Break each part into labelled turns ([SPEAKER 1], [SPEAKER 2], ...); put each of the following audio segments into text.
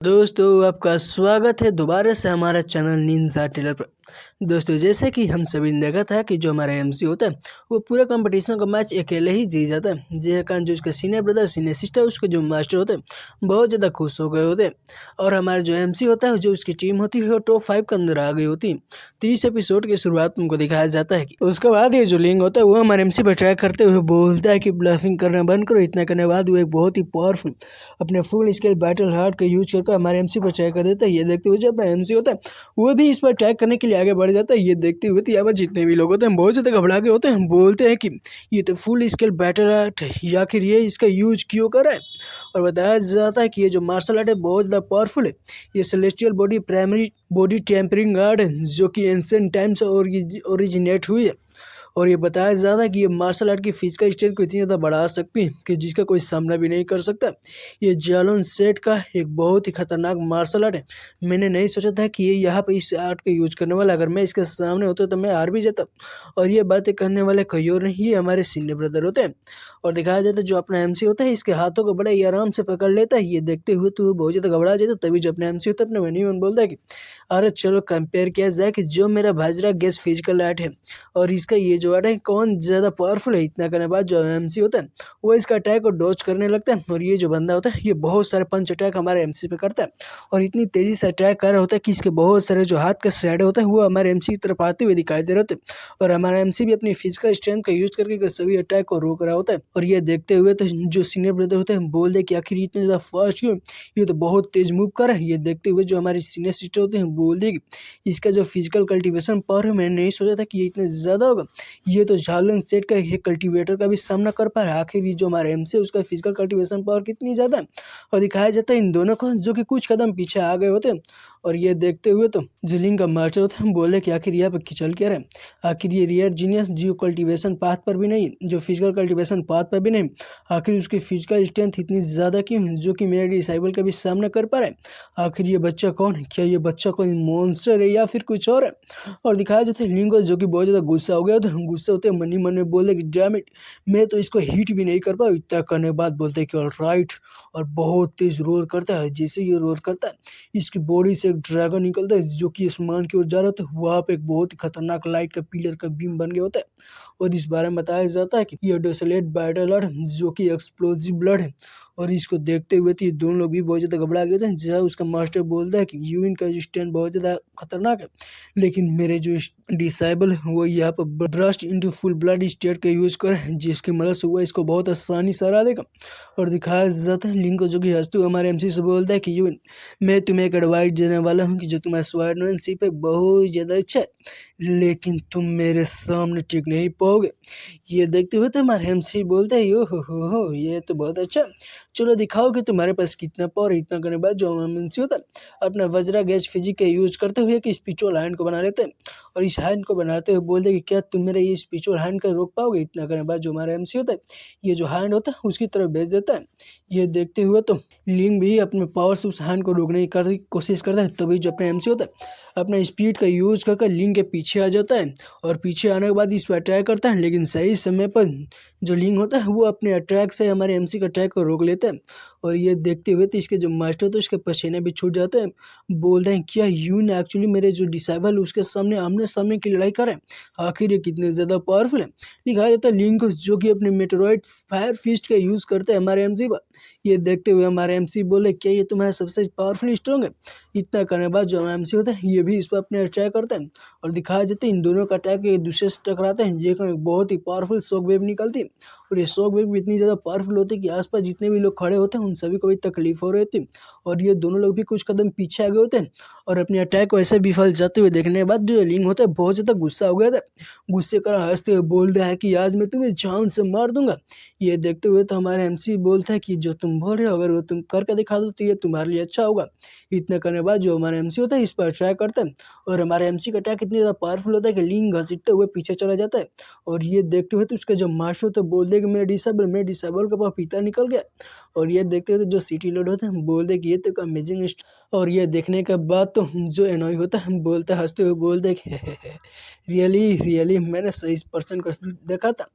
[SPEAKER 1] दोस्तों आपका स्वागत है दोबारा से हमारा चैनल निंजा टेलर पर। दोस्तों जैसे कि हम सभी ने देखा था कि जो हमारा एमसी होता है वो पूरा कंपटीशन का मैच अकेले ही जीत जाता है, जिसके कारण जो उसका सीनियर ब्रदर सीनियर सिस्टर उसके जो मास्टर होते हैं बहुत ज़्यादा खुश हो गए होते हैं। और हमारा जो एमसी होता है जो उसकी टीम होती है वो टॉप 5 के अंदर आ गई होती है। तो इस एपिसोड की शुरुआत में उनको दिखाया जाता है कि उसके बाद ये जो लिंग होता है वो हमारे एमसी पर ट्राई करते हुए बोलता है कि ब्लफिंग करना बंद करो। इतना करने के बाद वो एक बहुत ही पावरफुल अपने फुल स्केल बैटल हार्ट का यूज करके हमारे एमसी पर ट्राई कर देता है। ये देखते हुए जो अपना एमसी होता है वो भी इस पर अटैक करने के लिए आगे बढ़ जाता है। ये देखते हुए तो यहाँ पर जितने भी लोग होते हैं बहुत ज़्यादा घबरा के होते हैं, बोलते हैं कि ये तो फुल स्केल बैटल आर्ट है या फिर ये इसका यूज क्यों कर रहा है। और बताया जाता है कि ये जो मार्शल आर्ट है बहुत ज़्यादा पावरफुल है। ये celestial body primary body tempering art है जो कि एंशिएंट टाइम से ओरिजिनेट हुई है। और ये बताया जाता है कि ये मार्शल आर्ट की फिजिकल स्ट्रेंथ को इतनी ज़्यादा बढ़ा सकती है कि जिसका कोई सामना भी नहीं कर सकता। ये जालोन सेट का एक बहुत ही खतरनाक मार्शल आर्ट है। मैंने नहीं सोचा था कि ये यहाँ पे इस आर्ट का यूज करने वाला, अगर मैं इसके सामने होता तो मैं हार भी जाता। और ये बातें करने वाले कोई और नहीं, ये हमारे सीनियर ब्रदर होते हैं। और दिखाया जाता है जो अपना एमसी होता है इसके हाथों को बड़ा ही आराम से पकड़ लेता है। ये देखते हुए तो बहुत ज़्यादा घबरा जाता है। तभी जो अपना एमसी होता है अपने मन ही मन बोलता है कि अरे चलो कंपेयर किया जाए कि जो मेरा भाजरा गैस फिजिकल आर्ट है और इसका ये जो आर्ट है कौन ज़्यादा पावरफुल है। इतना करने के बाद जो एमसी होता है वो इसका अटैक को डॉज करने लगता है। और ये जो बंदा होता है ये बहुत सारे पंच अटैक हमारे एमसी पे करता है और इतनी तेज़ी से अटैक कर रहा होता है कि इसके बहुत सारे जो हाथ का शैडो होता है वो हमारे एमसी की तरफ आते हुए दिखाई दे रहे होते हैं। और हमारा एमसी भी अपनी फिजिकल स्ट्रेंथ का यूज करके सभी अटैक को रोक रहा होता है। और ये देखते हुए तो जो सीनियर ब्रदर होते हैं बोल दे कि आखिर ये इतने ज़्यादा फास्ट क्यों, ये तो बहुत तेज मूव कर रहा है। ये देखते हुए जो हमारे सीनियर सिस्टर होते हैं बोल दे कि इसका जो फिजिकल कल्टीवेशन पावर है मैंने नहीं सोचा था कि ये इतना ज़्यादा होगा। ये तो झालन सेट का एक कल्टीवेटर का भी सामना कर पा रहा है। आखिर ये जो हमारा एमसी है उसका फिजिकल कल्टीवेशन पावर कितनी ज़्यादा है। और दिखाया जाता है इन दोनों को जो कि कुछ कदम पीछे आ गए होते हैं। और ये देखते हुए तो जिलिंग का मास्टर होता है बोले कि आखिर यहाँ पर खिंचल क्या रहे, आखिर ये रियर जीनियस जो कल्टीवेशन पाथ पर भी नहीं, जो फिजिकल कल्टीवेशन पाथ पर भी नहीं, आखिर उसकी फिजिकल स्ट्रेंथ इतनी ज़्यादा क्यों है जो कि मेरे डिसाइबल का भी सामना कर पा रहा है। आखिर ये बच्चा कौन है, क्या ये बच्चा कोई मॉन्स्टर है या फिर कुछ और है। और दिखाया जाता है लिंगो जो कि बहुत ज़्यादा गुस्सा हो गया तो गुस्से होते मन ही मन में बोले कि डैम इट, मैं तो इसको हिट भी नहीं कर पाऊँ। इतना करने के बाद बोलते हैं कि ऑलराइट, और बहुत तेज रोर करता है। जैसे ये रोर करता है इसकी बॉडी से एक ड्रैगन निकलता है जो कि आसमान की ओर जा रहा होता है। वहाँ पे एक बहुत ही खतरनाक लाइट का पिलर का बीम बन गया होता है। और इस बारे में बताया जाता है कि ये डेसोलेट बैटल है जो कि एक्सप्लोजिव ब्लड है। और इसको देखते हुए तो ये दोनों लोग भी बहुत ज़्यादा घबरा गए थे। जब उसका मास्टर बोलता है कि यूइन का स्टैंड बहुत ज़्यादा खतरनाक है, लेकिन मेरे जो डिसाइबल है वो यहाँ पर burst into full blood state का यूज करे जिसकी मदद से वो इसको बहुत आसानी से हरा देगा। और दिखाया जाता है लिंक को जो कि हंसते हुए हमारे एमसी से बोलता है कि यूइन, मैं तुम्हें एक एडवाइस देने वाला हूँ कि जो तुम्हारा स्वॉर्डमैनशिप है बहुत ज़्यादा अच्छा है, लेकिन तुम मेरे सामने टिक नहीं पाओगे। ये देखते हुए तो हमारे एमसी बोलते हैं यो हो ये तो बहुत अच्छा, चलो दिखाओ कि तुम्हारे पास कितना पावर है। इतना करने के बाद जो एमसी होता है अपना वज्रा गैस फिजिक का यूज करते हुए कि स्पिरिचुअल हैंड को बना लेते हैं। और इस हैंड को बनाते हुए बोलते कि क्या तुम मेरे ये स्पिरिचुअल हैंड का रोक पाओगे। इतना करने के बाद जो हमारा एमसी होता है ये जो हैंड होता है उसकी तरफ भेज देता है। ये देखते हुए तो लिंग भी अपने पावर से उस हैंड को रोकने की कोशिश करता है। तभी जो अपना एमसी होता है अपना स्पीड का यूज करके लिंग के पीछे आ जाता है। और पीछे आने के बाद इस पर अटैक करता है, लेकिन सही समय पर जो लिंग होता है वो अपने अटैक से हमारे एमसी का अटैक को रोक लेता है। और ये देखते हुए तो इसके जो मास्टर होते हैं उसके पसीने भी छूट जाते हैं। बोल रहे हैं क्या यून एक्चुअली मेरे जो डिसाइबल उसके सामने आमने सामने की लड़ाई करे, आखिर ये कितने ज़्यादा पावरफुल है। दिखाया जाता है लिंग को जो कि अपने मेटेरॉइड फायर फिस्ट का यूज़ करते हैं हमारे एमसी पर। ये देखते हुए हमारे एमसी बोले क्या ये तुम्हारा सबसे पावरफुल स्ट्रॉन्ग है। इतना करने के बाद जो एमसी होता है ये भी इस पर अपने अटैक करते हैं। और दिखाया जाता है इन दोनों का अटैक एक दूसरे से टकराते हैं, ये एक बहुत ही पावरफुल शॉक वेव निकलती है। और ये शॉक वेव इतनी ज़्यादा पावरफुल होती है कि आसपास जितने भी लोग खड़े होते हैं उन सभी को भी तकलीफ हो रही थी। और ये दोनों लोग भी कुछ कदम पीछे आ गए होते हैं। और अपने अटैक को ऐसे विफल जाते हुए देखने के बाद जो लिंग होता है बहुत ज़्यादा गुस्सा हो गया था। गुस्से कर हंसते हुए बोल रहा है कि आज मैं तुम्हें जान से मार दूंगा। ये देखते हुए तो हमारे एमसी बोलता है कि जो तुम बोल रहे हो अगर वो तुम करके दिखा दो तो ये तुम्हारे लिए अच्छा होगा। इतना करने के बाद जो हमारा एमसी होता है इस पर अटैक करता है। और हमारे एमसी का अटैक इतनी ज़्यादा पावरफुल होता है कि लिंग घसीटते हुए पीछे चला जाता है। और ये देखते हुए तो उसका जब मास्टर होता है बोल दे कि मेरे डिसेबल का पपीता निकल गया। और ये देखते हुए तो जो सिटी लोड होता है बोल दे कि ये तो अमेजिंग। और ये देखने के बाद तो जो एनॉय होता है बोलता हंसते हुए बोल दे कि रियली मैंने सही पर्सन को देखा था।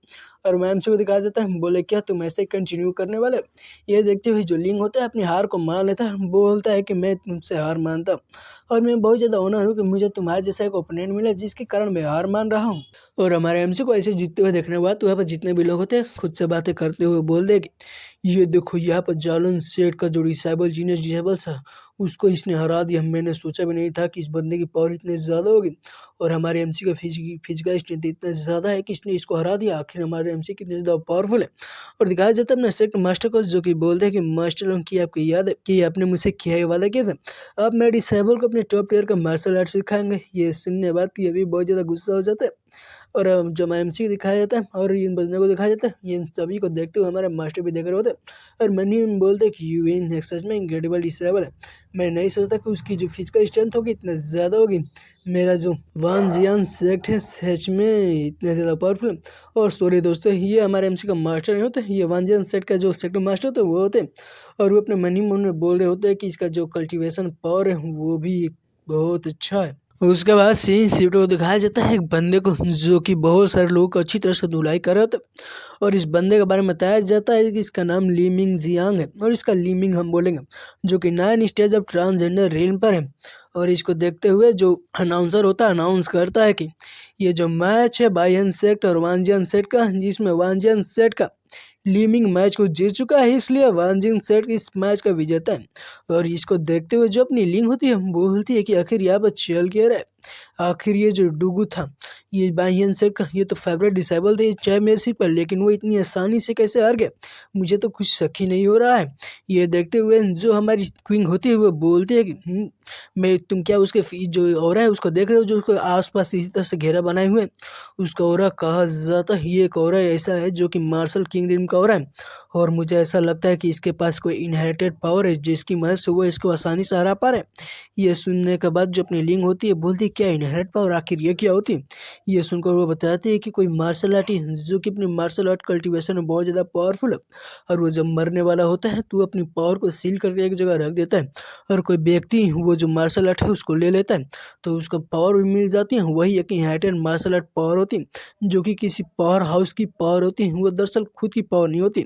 [SPEAKER 1] और मैम को दिखाया जाता है, बोले क्या तुम ऐसे ही कंटिन्यू करने वाले? ये देखते हुए जो लिंग होता है अपनी हार को मान लेता है, बोलता है कि मैं तुमसे हार मानता हूँ और मैं बहुत ज़्यादा ऑनर हूँ कि मुझे तुम्हारे जैसा एक ओपोनेंट मिला जिसके कारण मैं हार मान रहा हूँ। और हमारे एमसी को ऐसे जीतते हुए देखने के बाद वहाँ पर जितने भी लोग होते हैं खुद से बातें करते हुए बोल दे कि ये देखो यहाँ पर जालन सेठ का जो डिसेबल जीनियस डिसेबल था उसको इसने हरा दिया। मैंने सोचा भी नहीं था कि इस बंदे की पावर इतनी ज़्यादा होगी और हमारे एमसी का फिजिकल स्ट्रेंथ इतना ज़्यादा है कि इसने इसको हरा दिया। आखिर हमारे एमसी कितने ज़्यादा पावरफुल है। और दिखाया जाता है अपने सेक्ट मास्टर को जो कि बोलते हैं कि मास्टर लोग की आपको याद है कि आपने मुझसे किया है वादा किया था, अब मैं डिसेबल को अपने टॉप टियर का मार्शल आर्ट सिखाएंगे। ये सुनने बाद ये भी बहुत ज़्यादा गुस्सा हो जाता है और जो हमारे एमसी को दिखाया जाता है और इन बंदों को दिखाया जाता है, इन सभी को देखते हुए हमारे मास्टर भी देख रहे होते हैं और मनी बोलते हैं कि यू इन सच में इनक्रेडिबल डिसेबल है। मैं नहीं सोचता कि उसकी जो फिजिकल स्ट्रेंथ होगी इतना ज़्यादा होगी। मेरा जो वान जियान सेक्ट है सच में इतने ज़्यादा पावरफुल है। और सॉरी दोस्तों, ये हमारे एमसी का मास्टर नहीं होता, ये वान जियान सेक्ट का जो सेक्टर मास्टर होता है वो होते हैं और वो अपने मनी मन में बोल रहे होते हैं कि इसका जो कल्टीवेशन पावर है वो भी बहुत अच्छा है। उसके बाद सीन शिफ्ट को दिखाया जाता है एक बंदे को जो कि बहुत सारे लोगों को अच्छी तरह से धुलाई कर रहा था और इस बंदे के बारे में बताया जाता है कि इसका नाम लीमिंग जियांग है और इसका लीमिंग हम बोलेंगे, जो कि 9 स्टेज ऑफ ट्रांसजेंडर रेल पर है। और इसको देखते हुए जो अनाउंसर होता है अनाउंस करता है कि ये जो मैच है बायन सेट और वांजियन सेट का, जिसमें वांजियन सेट का लीमिंग मैच को जीत चुका है, इसलिए वांजिंग सेट इस मैच का विजेता है। और इसको देखते हुए जो अपनी लिंग होती है बोलती है कि आखिर यहाँ पर चल क्या रहा है, आखिर ये जो डुगू था ये बाहियन सेट का ये तो फेवरेट डिसेबल थे चैंपियनशिप पर, लेकिन वो इतनी आसानी से कैसे हार गए, मुझे तो कुछ शक ही नहीं हो रहा है। ये देखते हुए जो हमारी क्वीन होती है वो बोलती है कि मैं तुम क्या उसके जो ऑरा है उसको देख रहे हो, जो उसको आसपास इसी तरह से घेरा बनाए हुए उसका ऑरा कहा जाता है। ये एक ऑरा ऐसा है जो कि मार्शल किंगडम का ऑरा है और मुझे ऐसा लगता है कि इसके पास कोई इनहेरिटेड पावर है जिसकी मदद से वो इसको आसानी से हरा पा रहे हैं। ये सुनने के बाद जो अपनी लिंग होती है बोलती है क्या इनहेरिट पावर, आखिर ये क्या होती है? ये सुनकर वो बताती है कि कोई मार्शल आर्टिस्ट जो कि अपनी मार्शल आर्ट कल्टीवेशन में बहुत ज़्यादा पावरफुल है और वो जब मरने वाला होता है तो वो अपनी पावर को सील करके एक जगह रख देता है और कोई व्यक्ति वो जो मार्शल आर्ट है उसको ले लेता है तो उसका पावर भी मिल जाती है। वही एक इनहेरिटेड मार्शल आर्ट पावर होती है जो कि किसी पावर हाउस की पावर होती है, वो दरअसल खुद की पावर नहीं होती,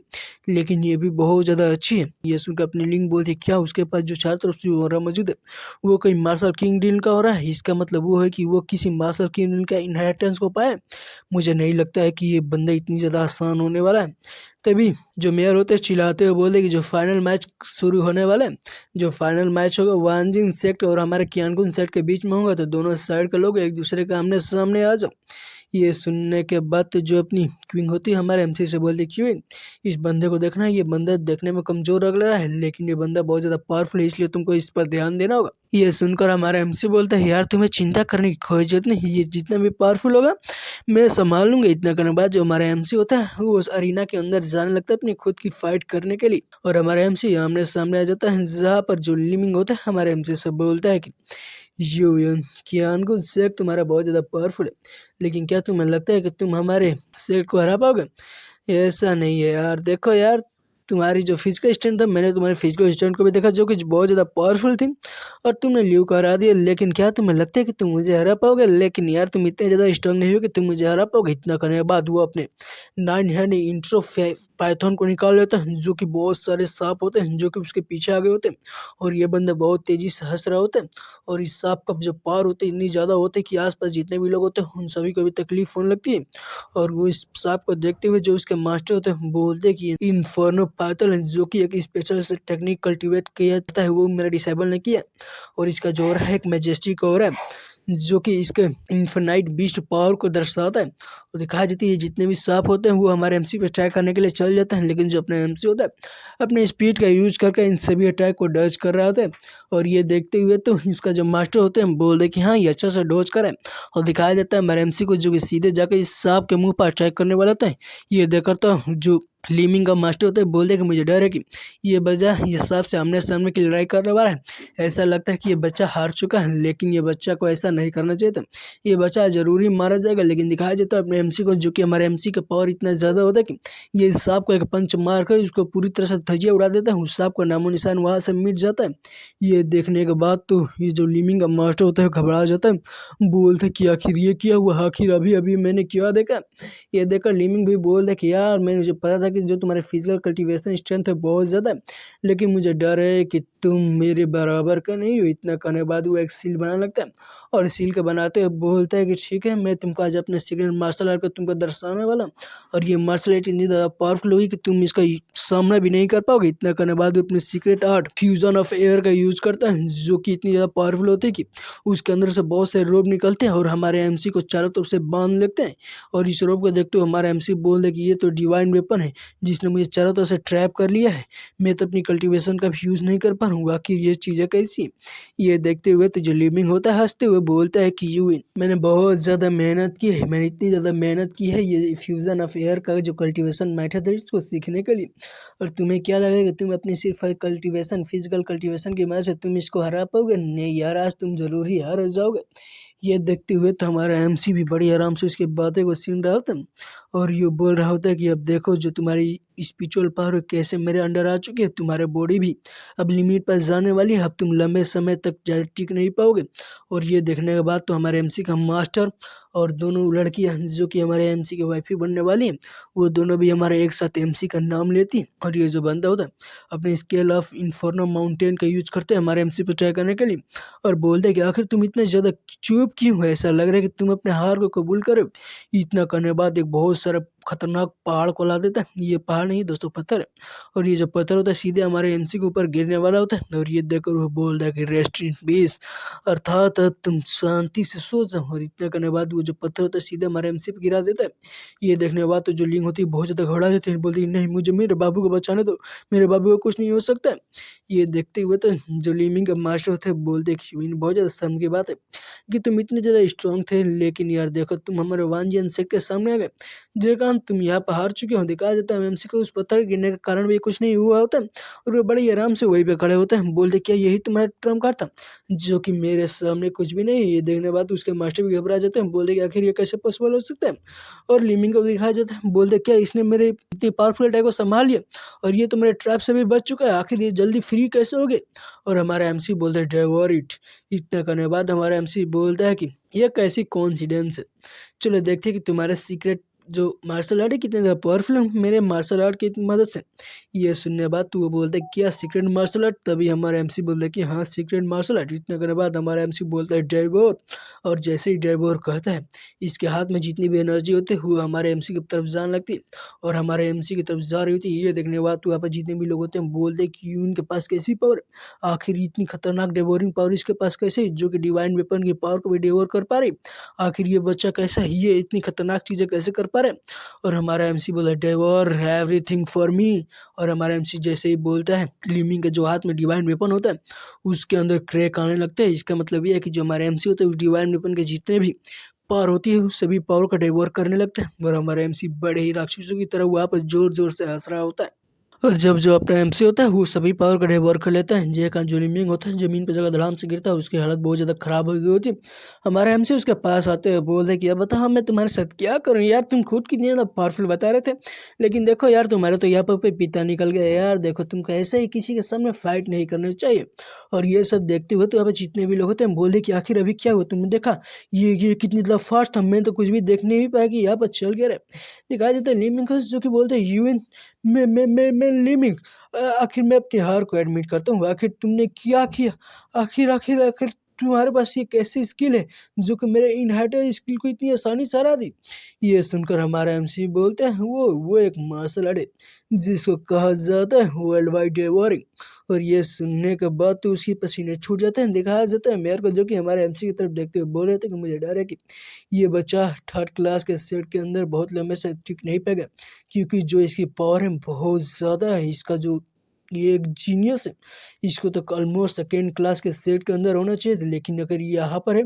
[SPEAKER 1] लेकिन ये भी बहुत ज़्यादा अच्छी है। ये सुनकर अपनी लिंग बोलती है क्या उसके पास जो चारों तरफ से ऑरा मौजूद है वो कोई मार्शल किंगडम का ऑरा है, इसका मतलब वो है कि वो किसी मार्शल किंगडम का इनहेरिटेंस को पाए। मुझे नहीं लगता है कि ये बंदा इतनी ज़्यादा आसान होने वाला है। तभी जो मेयर होते हैं चिल्लाते हुए बोले कि जो फाइनल मैच शुरू होने वाला है, जो फाइनल मैच होगा वानजिन सेक्ट और हमारे कियानकुन सेक्ट के बीच में होगा, तो दोनों साइड के लोग एक दूसरे के आमने सामने आ जाओ। ये सुनने के बाद तो जो अपनी क्वीन होती है हमारे एमसी से बोलती क्वीन इस बंदे को देखना है, ये बंदा देखने में कमज़ोर लग रहा है लेकिन ये बंदा बहुत ज़्यादा पावरफुल है, इसलिए तुमको इस पर ध्यान देना होगा। ये सुनकर हमारा एमसी बोलता है यार तुम्हें चिंता करने की कोई जरूरत नहीं, ये जितना भी पावरफुल होगा मैं संभाल लूंगा। इतना करने के बाद जो हमारा एमसी होता है वो उस अरीना के अंदर जाने लगता है अपनी खुद की फाइट करने के लिए और हमारा एमसी आमने सामने आ जाता है, जहाँ पर जो लिमिंग होता है हमारे एमसी से बोलता है कि यूएन कियानकुन सेक्ट तुम्हारा बहुत ज़्यादा पावरफुल है, लेकिन क्या तुम्हें लगता है कि तुम हमारे सेक्ट को हरा पाओगे? ऐसा नहीं है यार, देखो यार तुम्हारी जो फिजिकल स्ट्रेंथ है मैंने तुम्हारे फिजिकल स्ट्रेंथ को भी देखा जो कि बहुत ज़्यादा पावरफुल थी और तुमने ल्यू को हरा दिया, लेकिन क्या तुम्हें लगता है कि तुम मुझे हरा पाओगे? लेकिन यार तुम इतने ज़्यादा स्ट्रांग नहीं हो कि तुम मुझे हरा पाओगे। इतना करने के बाद वो अपने 9 हैंड इंट्रो पाइथन को निकाल लेता है जो कि बहुत सारे सांप होते हैं जो कि उसके पीछे आगे होते हैं और ये बंदा बहुत तेज़ी से हंस रहा होता है और इस सांप का जो पावर होते हैं इतनी ज़्यादा होते हैं कि आसपास जितने भी लोग होते हैं उन सभी को भी तकलीफ होने लगती है। और वो इस सांप को देखते हुए जो उसके मास्टर होते हैं बोलते हैं कि इन्फर्नो पाइथन है जो कि एक स्पेशल से टेक्निक कल्टीवेट किया जाता है वो मेरा डिसेबल ने किया और इसका जो है एक मैजेस्टिक और है जो कि इसके इन्फिनाइट बीस्ट पावर को दर्शाता है। और दिखाई जाती है जितने भी सांप होते हैं वो हमारे एमसी पे अटैक करने के लिए चल जाते हैं, लेकिन जो अपने एमसी होता है अपने स्पीड का यूज करके इन सभी अटैक को डॉज कर रहा होता है। और ये देखते हुए तो इसका जो मास्टर होते हैं बोल रहे कि हाँ ये अच्छा सा डॉज करें और दिखाया जाता है हमारे एमसी को जो कि सीधे जाकर इस सांप के मुंह पर अटैक करने वाला होता है। ये देखकर तो जो लीमिंग का मास्टर होता है बोलते कि मुझे डर है कि ये बच्चा ये सबसे आमने सामने की लड़ाई करने वाला है। ऐसा लगता है कि ये बच्चा हार चुका है, लेकिन ये बच्चा को ऐसा नहीं करना चाहिए था। ये बच्चा जरूरी मारा जाएगा, लेकिन दिखाया जाता है अपने एमसी को, जो कि हमारे एमसी का पावर इतना ज़्यादा होता है कि ये सांप को एक पंच मार कर उसको पूरी तरह से धजिया उड़ा देता है। उस सांप का नामो निशान वहाँ से मिट जाता है। ये देखने के बाद तो ये जो लीमिंग का मास्टर होता है घबरा जाता है, बोलते कि आखिर ये क्या हुआ, आखिर अभी अभी मैंने क्या देखा। ये देखकर लीमिंग भी बोल रहा कि यार मुझे पता था कि जो तुम्हारे फिजिकल कल्टीवेशन स्ट्रेंथ है बहुत ज़्यादा है, लेकिन मुझे डर है कि तुम मेरे बराबर का नहीं हो। इतना करने के बाद वो एक सील बनाने लगता है और सील के बनाते हुए बोलता है कि ठीक है, मैं तुमको आज अपने सीक्रेट मार्शल आर्ट को तुमको दर्शाने वाला हूं। और ये मार्शल आर्ट इतनी ज़्यादा पावरफुल होगी कि तुम इसका सामना भी नहीं कर पाओगे। इतना करने के बाद वो अपने secret art fusion of air का यूज करता है, जो कि इतनी ज़्यादा पावरफुल होती है कि उसके अंदर से बहुत से रोब निकलते हैं और हमारे एमसी को चारों तरफ से बांध लेते हैं। और इस रोब को देखते हुए हमारा एमसी बोल दे कि ये तो डिवाइन वेपन है, जिसने मुझे चारों तरफ से ट्रैप कर लिया है। मैं तो अपनी कल्टीवेशन का भी यूज़ नहीं कर पा रहा हूँ, आखिर ये चीज़ें कैसी हैं? ये देखते हुए तो जो लिविंग होता है हंसते हुए बोलता है कि यू विन। मैंने बहुत ज़्यादा मेहनत की है, मैंने इतनी ज़्यादा मेहनत की है ये फ्यूज़न ऑफ एयर का जो कल्टीवेशन मेथड है इसको सीखने के लिए, और तुम्हें क्या लगेगा तुम अपनी सिर्फ कल्टीवेशन फिजिकल कल्टीवेशन की मदद से तुम इसको हरा पाओगे? नहीं यार, आज तुम जरूर ही हार जाओगे। ये देखते हुए तो हमारा एमसी भी बड़ी आराम से उसकी बातें को सुन रहा होता है और ये बोल रहा होता है कि अब देखो जो तुम्हारी स्पिरिचुअल पावर कैसे मेरे अंडर आ चुकी है, तुम्हारे बॉडी भी अब लिमिट पर जाने वाली है, अब तुम लंबे समय तक टिक नहीं पाओगे। और ये देखने के बाद तो हमारे एमसी का मास्टर और दोनों लड़कियां जो कि हमारे एमसी की वाइफ बनने वाली हैं, वो दोनों भी हमारे एक साथ एमसी का नाम लेती हैं। और ये जो बंदा होता है अपने स्केल ऑफ इन्फर्नो माउंटेन का यूज करते हैं हमारे एमसी पर ट्राई करने के लिए, और बोलते हैं कि आखिर तुम इतने ज़्यादा चुप क्यों हो, ऐसा लग रहा है कि तुम अपने हार को कबूल करो। इतना करने के बाद एक बहुत सारा खतरनाक पहाड़ को ला देता है। ये पहाड़ नहीं दोस्तों, पत्थर है। और ये जो पत्थर होता है सीधे हमारे एमसी के ऊपर गिरने वाला होता है, और ये देखकर वो बोल रहा है कि रेस्ट इन पीस, अर्थात अब तुम शांति से सो जाओ। और इतना करने के बाद वो जो पत्थर होता है सीधे हमारे एमसी पे गिरा देता है। ये देखने के बाद तो जो लिंग होती है बहुत ज़्यादा घबरा जाती है, बोलती है नहीं मुझे मेरे बाबू को बचाने दो, मेरे बाबू को कुछ नहीं हो सकता है। ये देखते हुए तो जो लिमिंग का मास्टर होते हैं बोलते कि बहुत ज़्यादा शर्म की बात है कि तुम इतने ज़्यादा स्ट्रांग थे, लेकिन यार देखो तुम हमारे वांजियन सेट के सामने आ गए, जिसके कारण तुम यहाँ पर हार चुके हो। दिखाया जाता है एमसी को उस पत्थर गिरने के कारण भी कुछ नहीं हुआ होता है, और वो बड़े आराम से वहीं पे खड़े होते हैं। बोलते क्या यही तुम्हारा ट्रम्प कार्ड था, जो कि मेरे सामने कुछ भी नहीं है। ये देखने के बाद उसके मास्टर भी घबरा जाते हैं, बोलते कि आखिर ये कैसे पॉसिबल हो सकता है। और लिमिंग को दिखाया जाता है, बोलते क्या इसने मेरे इतनी पावरफुल अटैक को संभाल लिया, और ये तो मेरे ट्रैप से भी बच चुका है, आखिर ये जल्दी फ्री कैसे हो गए। और हमारा एमसी बोलता है डेवोर इट। इतना करने के बाद हमारा एमसी बोलता है कि यह कैसी कॉन्सिडेंस है, चलो देखते हैं कि तुम्हारे सीक्रेट जो मार्शल आर्ट है कितने ज़्यादा पावरफुल है मेरे मार्शल आर्ट की मदद से। ये सुनने के बाद तो वो बोलता है क्या सीक्रेट मार्शल आर्ट, तभी हमारा एमसी बोलता है कि हाँ सीक्रेट मार्शल आर्ट। इतना करने के बाद हमारा एमसी बोलता है डेवोर, और जैसे ही डेवोर कहता है इसके हाथ में जितनी भी एनर्जी होती है वो हमारे एमसी की तरफ जाने लगती है, और हमारे एमसी की तरफ जा रही होती है। ये देखने के बाद तो यहाँ पर जितने भी लोग होते हैं बोलते हैं कि उनके पास कैसी पावर, आखिर इतनी खतरनाक डेवोरिंग पावर इसके पास कैसे, जो कि डिवाइन वेपन की पावर को भी डेवोर कर पा रही, आखिर ये बच्चा कैसा है, ये इतनी खतरनाक चीज़ें कैसे कर पा रहे। और हमारा एमसी बोला डेवोर एवरीथिंग फॉर मी। और हमारा एमसी जैसे ही बोलता है लिमिंग के जो हाथ में डिवाइन वेपन होता है उसके अंदर क्रैक आने लगता है। इसका मतलब ये है कि जो हमारे एमसी होता है उस डिवाइन वेपन के जितने भी पावर होती है उस सभी पावर का डेवोर करने लगता है, और हमारा एमसी बड़े ही राक्षसों की तरह वहाँ पर जोर जोर से हंस रहा होता है। और जब जो अपना एमसी होता है वो सभी पावर का डेवोर कर लेता है, जे कारण जो लिमिंग होता है जमीन पर जगह धड़ाम से गिरता है, उसकी हालत बहुत ज़्यादा खराब हो गई होती है। हमारा एमसी उसके पास आते हुए बोल रहे कि अब बता मैं तुम्हारे साथ क्या करूं यार, तुम खुद कितनी ज़्यादा पावरफुल बता रहे थे, लेकिन देखो यार तुम्हारे तो यहाँ पर पिता निकल गए यार, देखो तुमको ऐसे ही किसी के सामने फाइट नहीं करनी चाहिए। और ये सब देखते हुए तो यहाँ पर जितने भी लोग होते हैं बोले कि आखिर अभी क्या हुआ, तुमने देखा ये कितनी ज़्यादा फास्ट था, मैं तो कुछ भी देख नहीं पाया कि यहाँ पर चल गया रहे। दिखाया जाता है लिमिंग जो कि बोलते हैं यूएन मैं लिमिंग, आखिर मैं अपनी हार को एडमिट करता हूँ, आखिर तुमने क्या किया, आखिर आखिर आखिर तुम्हारे पास ये कैसी स्किल है जो कि मेरे इनहैरिटेड स्किल को इतनी आसानी से हरा दी। ये सुनकर हमारा एमसी बोलते हैं वो एक मार्शल आर्ट है जिसको कहा जाता है वर्ल्ड वाइड डेवोरिंग। और ये सुनने के बाद तो उसकी पसीने छूट जाते हैं। दिखाया जाता है मेयर को, जो कि हमारे एमसी की तरफ देखते हुए बोल रहे थे कि मुझे डर है कि ये बच्चा थर्ड क्लास के सेट के अंदर बहुत लंबे से टिक नहीं पाएगा, क्योंकि जो इसकी पावर है बहुत ज़्यादा है, इसका जो ये एक जीनियस है, इसको तो ऑलमोस्ट सेकेंड क्लास के सेट के अंदर होना चाहिए था, लेकिन अगर ये यहाँ पर है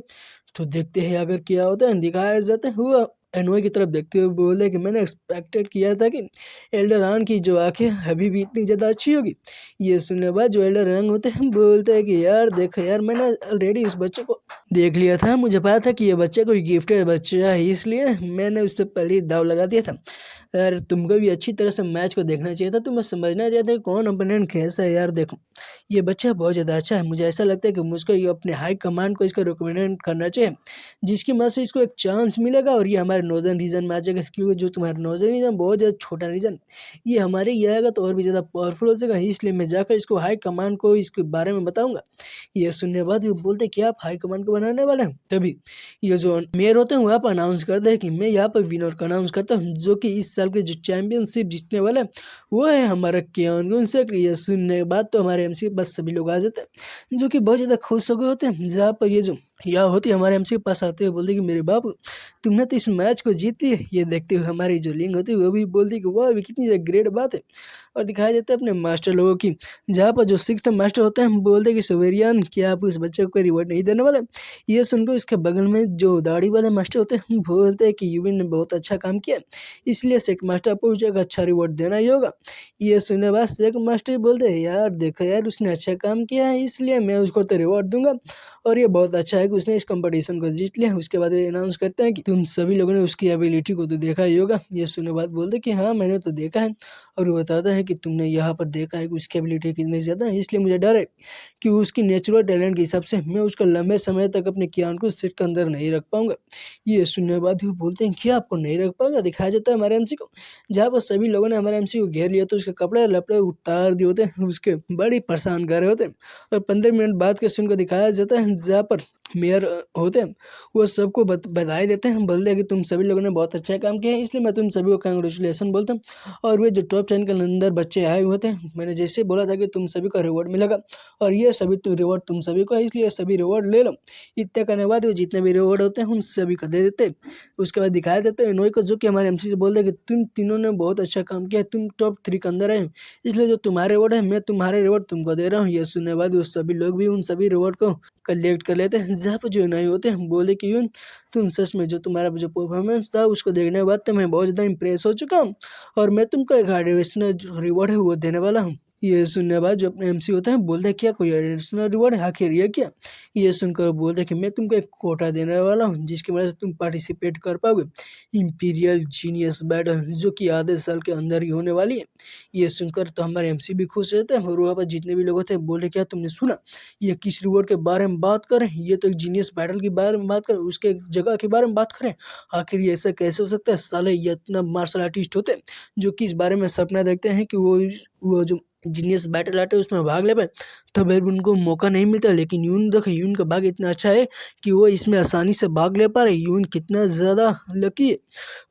[SPEAKER 1] तो देखते हैं अगर क्या होता है। दिखाया जाता है हुआ एनोई की तरफ देखते हुए बोले कि मैंने एक्सपेक्टेड किया था कि एल्डरान की जो आंखें अभी भी इतनी ज़्यादा अच्छी होगी। ये सुनने के बाद जो एल्डरान होते हैं बोलते हैं कि यार देखो यार, मैंने ऑलरेडी उस बच्चे को देख लिया था, मुझे पता था कि ये बच्चा कोई गिफ्टेड बच्चा है, इसलिए मैंने उस पर पहले ही दाव लगा दिया था। यार तुमको भी अच्छी तरह से मैच को देखना चाहिए था, तुम्हें समझना चाहिए था कि कौन ओपोनेंट कैसा है। यार देखो ये बच्चा बहुत ज़्यादा अच्छा है, मुझे ऐसा लगता है कि मुझको ये अपने हाई कमांड को इसका रिकमेंड करना चाहिए, जिसकी मदद से इसको एक चांस मिलेगा और ये हमारे नॉर्दर्न रीजन में आ जाएगा। क्योंकि जो तुम्हारा नॉर्दर्न रीजन बहुत ज़्यादा छोटा रीजन, ये हमारे ये आएगा तो और भी ज़्यादा पावरफुल हो जाएगा, इसलिए मैं जाकर इसको हाई कमांड को इसके बारे में बताऊँगा। ये सुनने के बाद ये बोलते क्या आप हाई कमांड को बनाने वाले हैं। तभी ये जो मेयर होते हैं वहाँ पर अनाउंस करते हैं कि मैं यहाँ पर विनर का अनाउंस करता हूँ, जो कि इस साल के जो चैंपियनशिप जीतने वाला है वो है हमारा कियान गुनसेक। ये सुनने के बाद तो हमारे एमसी के पास सभी लोग आ जाते हैं, जो कि बहुत ज़्यादा खुश हो गए होते हैं। जहाँ पर ये जो यहाँ होती है हमारे एमसी के पास आते हुए बोलते कि मेरे बाबू तुमने तो इस मैच को जीत लिया। ये देखते हुए हमारी जो लिंग होती है वो भी बोलती कि वाह कितनी ग्रेट बात है। और दिखाया जाता है अपने मास्टर लोगों की, जहाँ पर जो सिक्स्थ मास्टर होते हैं बोलते कि सवेरियन क्या आप उस बच्चे को कोई रिवॉर्ड नहीं देने वाले। ये सुनकर इसके बगल में जो दाढ़ी वाले मास्टर होते हैं बोलते हैं कि यूविन ने बहुत अच्छा काम किया, इसलिए सेक मास्टर आपको एक अच्छा रिवॉर्ड देना ही होगा। ये सुनने बाद सेक मास्टर बोलते हैं यार देखो यार उसने अच्छा काम किया है, इसलिए मैं उसको तो रिवॉर्ड दूंगा और ये बहुत अच्छा है कि उसने इस कंपटीशन को जीत लिया। उसके बाद ये अनाउंस करते हैं कि तुम सभी लोगों ने उसकी एबिलिटी को तो देखा ही होगा। ये सुनने बाद बोलते कि हाँ मैंने तो देखा है, और वो बताता है कि तुमने यहाँ पर देखा है कि उसकी एबिलिटी कितनी ज़्यादा है, इसलिए मुझे डर है कि उसकी नेचुरल टैलेंट के हिसाब से मैं उसका लंबे समय तक अपने ज्ञान को सेट के अंदर नहीं रख पाऊंगा। ये सुनने के बाद वो बोलते हैं कि आपको नहीं रख पाऊंगा। दिखाया जाता है हमारे एमसी को, जहाँ पर सभी लोगों ने हमारे एमसी को घेर लिया तो उसके कपड़े लपड़े उतार दिए होते हैं, उसके बड़ी परेशान कर रहे होते हैं। और 15 मिनट बाद के सीन को दिखाया जाता है, जहाँ पर मेयर होते हैं वो सबको बधाई देते हैं, बोलते हैं कि तुम सभी लोगों ने बहुत अच्छा काम किया है, इसलिए मैं तुम सभी को कांग्रेचुलेसन बोलता हूँ। और वे जो टॉप 10 के अंदर बच्चे आए हुए थे, मैंने जैसे बोला था कि तुम सभी को रिवॉर्ड मिलेगा और ये सभी रिवॉर्ड तुम सभी को है, इसलिए सभी रिवॉर्ड ले लो। इतने करने के बाद वो जितने भी रिवॉर्ड होते हैं उन सभी को दे देते हैं। उसके बाद दिखाया जाता है इनोई को, जो कि हमारे एमसी से बोलते हैं कि तुम तीनों ने बहुत अच्छा काम किया, तुम टॉप 3 के अंदर आए, इसलिए जो तुम्हारे रिवॉर्ड है मैं तुम्हारे रिवॉर्ड तुमको दे रहा हूँ। ये सुनने के बाद वो सभी लोग भी उन सभी रिवॉर्ड को कलेक्ट कर लेते हैं। जहाँ पर जो नहीं होते हैं बोले कि यून तुम सच में जो तुम्हारा जो परफॉर्मेंस था उसको देखने के बाद तो मैं बहुत ज़्यादा इंप्रेस हो चुका हूँ और मैं तुमको एक एडिशनल जो रिवॉर्ड है वो देने वाला हूँ। ये सुनने के बाद जो अपने एमसी होते हैं बोलते हैं क्या कोई एडिशनल रिवॉर्ड है, आखिर ये क्या। ये सुनकर बोलते हैं कि मैं तुमको एक कोटा देने वाला हूँ जिसकी वजह से तुम पार्टिसिपेट कर पाओगे इंपीरियल जीनियस बैटल, जो कि आधे साल के अंदर ही होने वाली है। ये सुनकर तो हमारे एमसी भी खुश रहते हैं और वहाँ पर जितने भी लोग होते हैं बोले क्या तुमने सुना ये किस रिवॉर्ड के बारे में बात करें, ये तो एक जीनियस बैटल के बारे में बात करें, उसके जगह के बारे में बात करें। आखिर ये ऐसा कैसे हो सकता है, साले ये इतना मार्शल आर्टिस्ट होते हैं जो कि इस बारे में सपना देखते हैं कि वो जो जीनियस बैटल आते हैं उसमें भाग ले पाए, तब उनको मौका नहीं मिलता। लेकिन यून देखो यून का भाग इतना अच्छा है कि वो इसमें आसानी से भाग ले पा रहे। यून कितना ज़्यादा लकी है।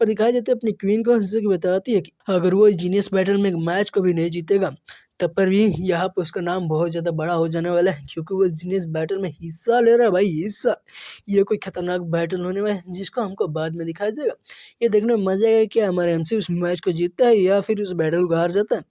[SPEAKER 1] और दिखाया जाता है अपनी क्वीन को, जो कि बताती है कि अगर वो जीनियस बैटल में एक मैच को भी नहीं जीतेगा तब पर भी यहाँ पर उसका नाम बहुत ज़्यादा बड़ा हो जाने वाला है, क्योंकि वो जीनियस बैटल में हिस्सा ले रहा है भाई, हिस्सा। ये कोई खतरनाक बैटल होने वाला है जिसको हमको बाद में दिखाया जाएगा। ये देखने में मजा आएगा कि हमारे एमसी उस मैच को जीतता है या फिर उस बैटल को हार जाता है।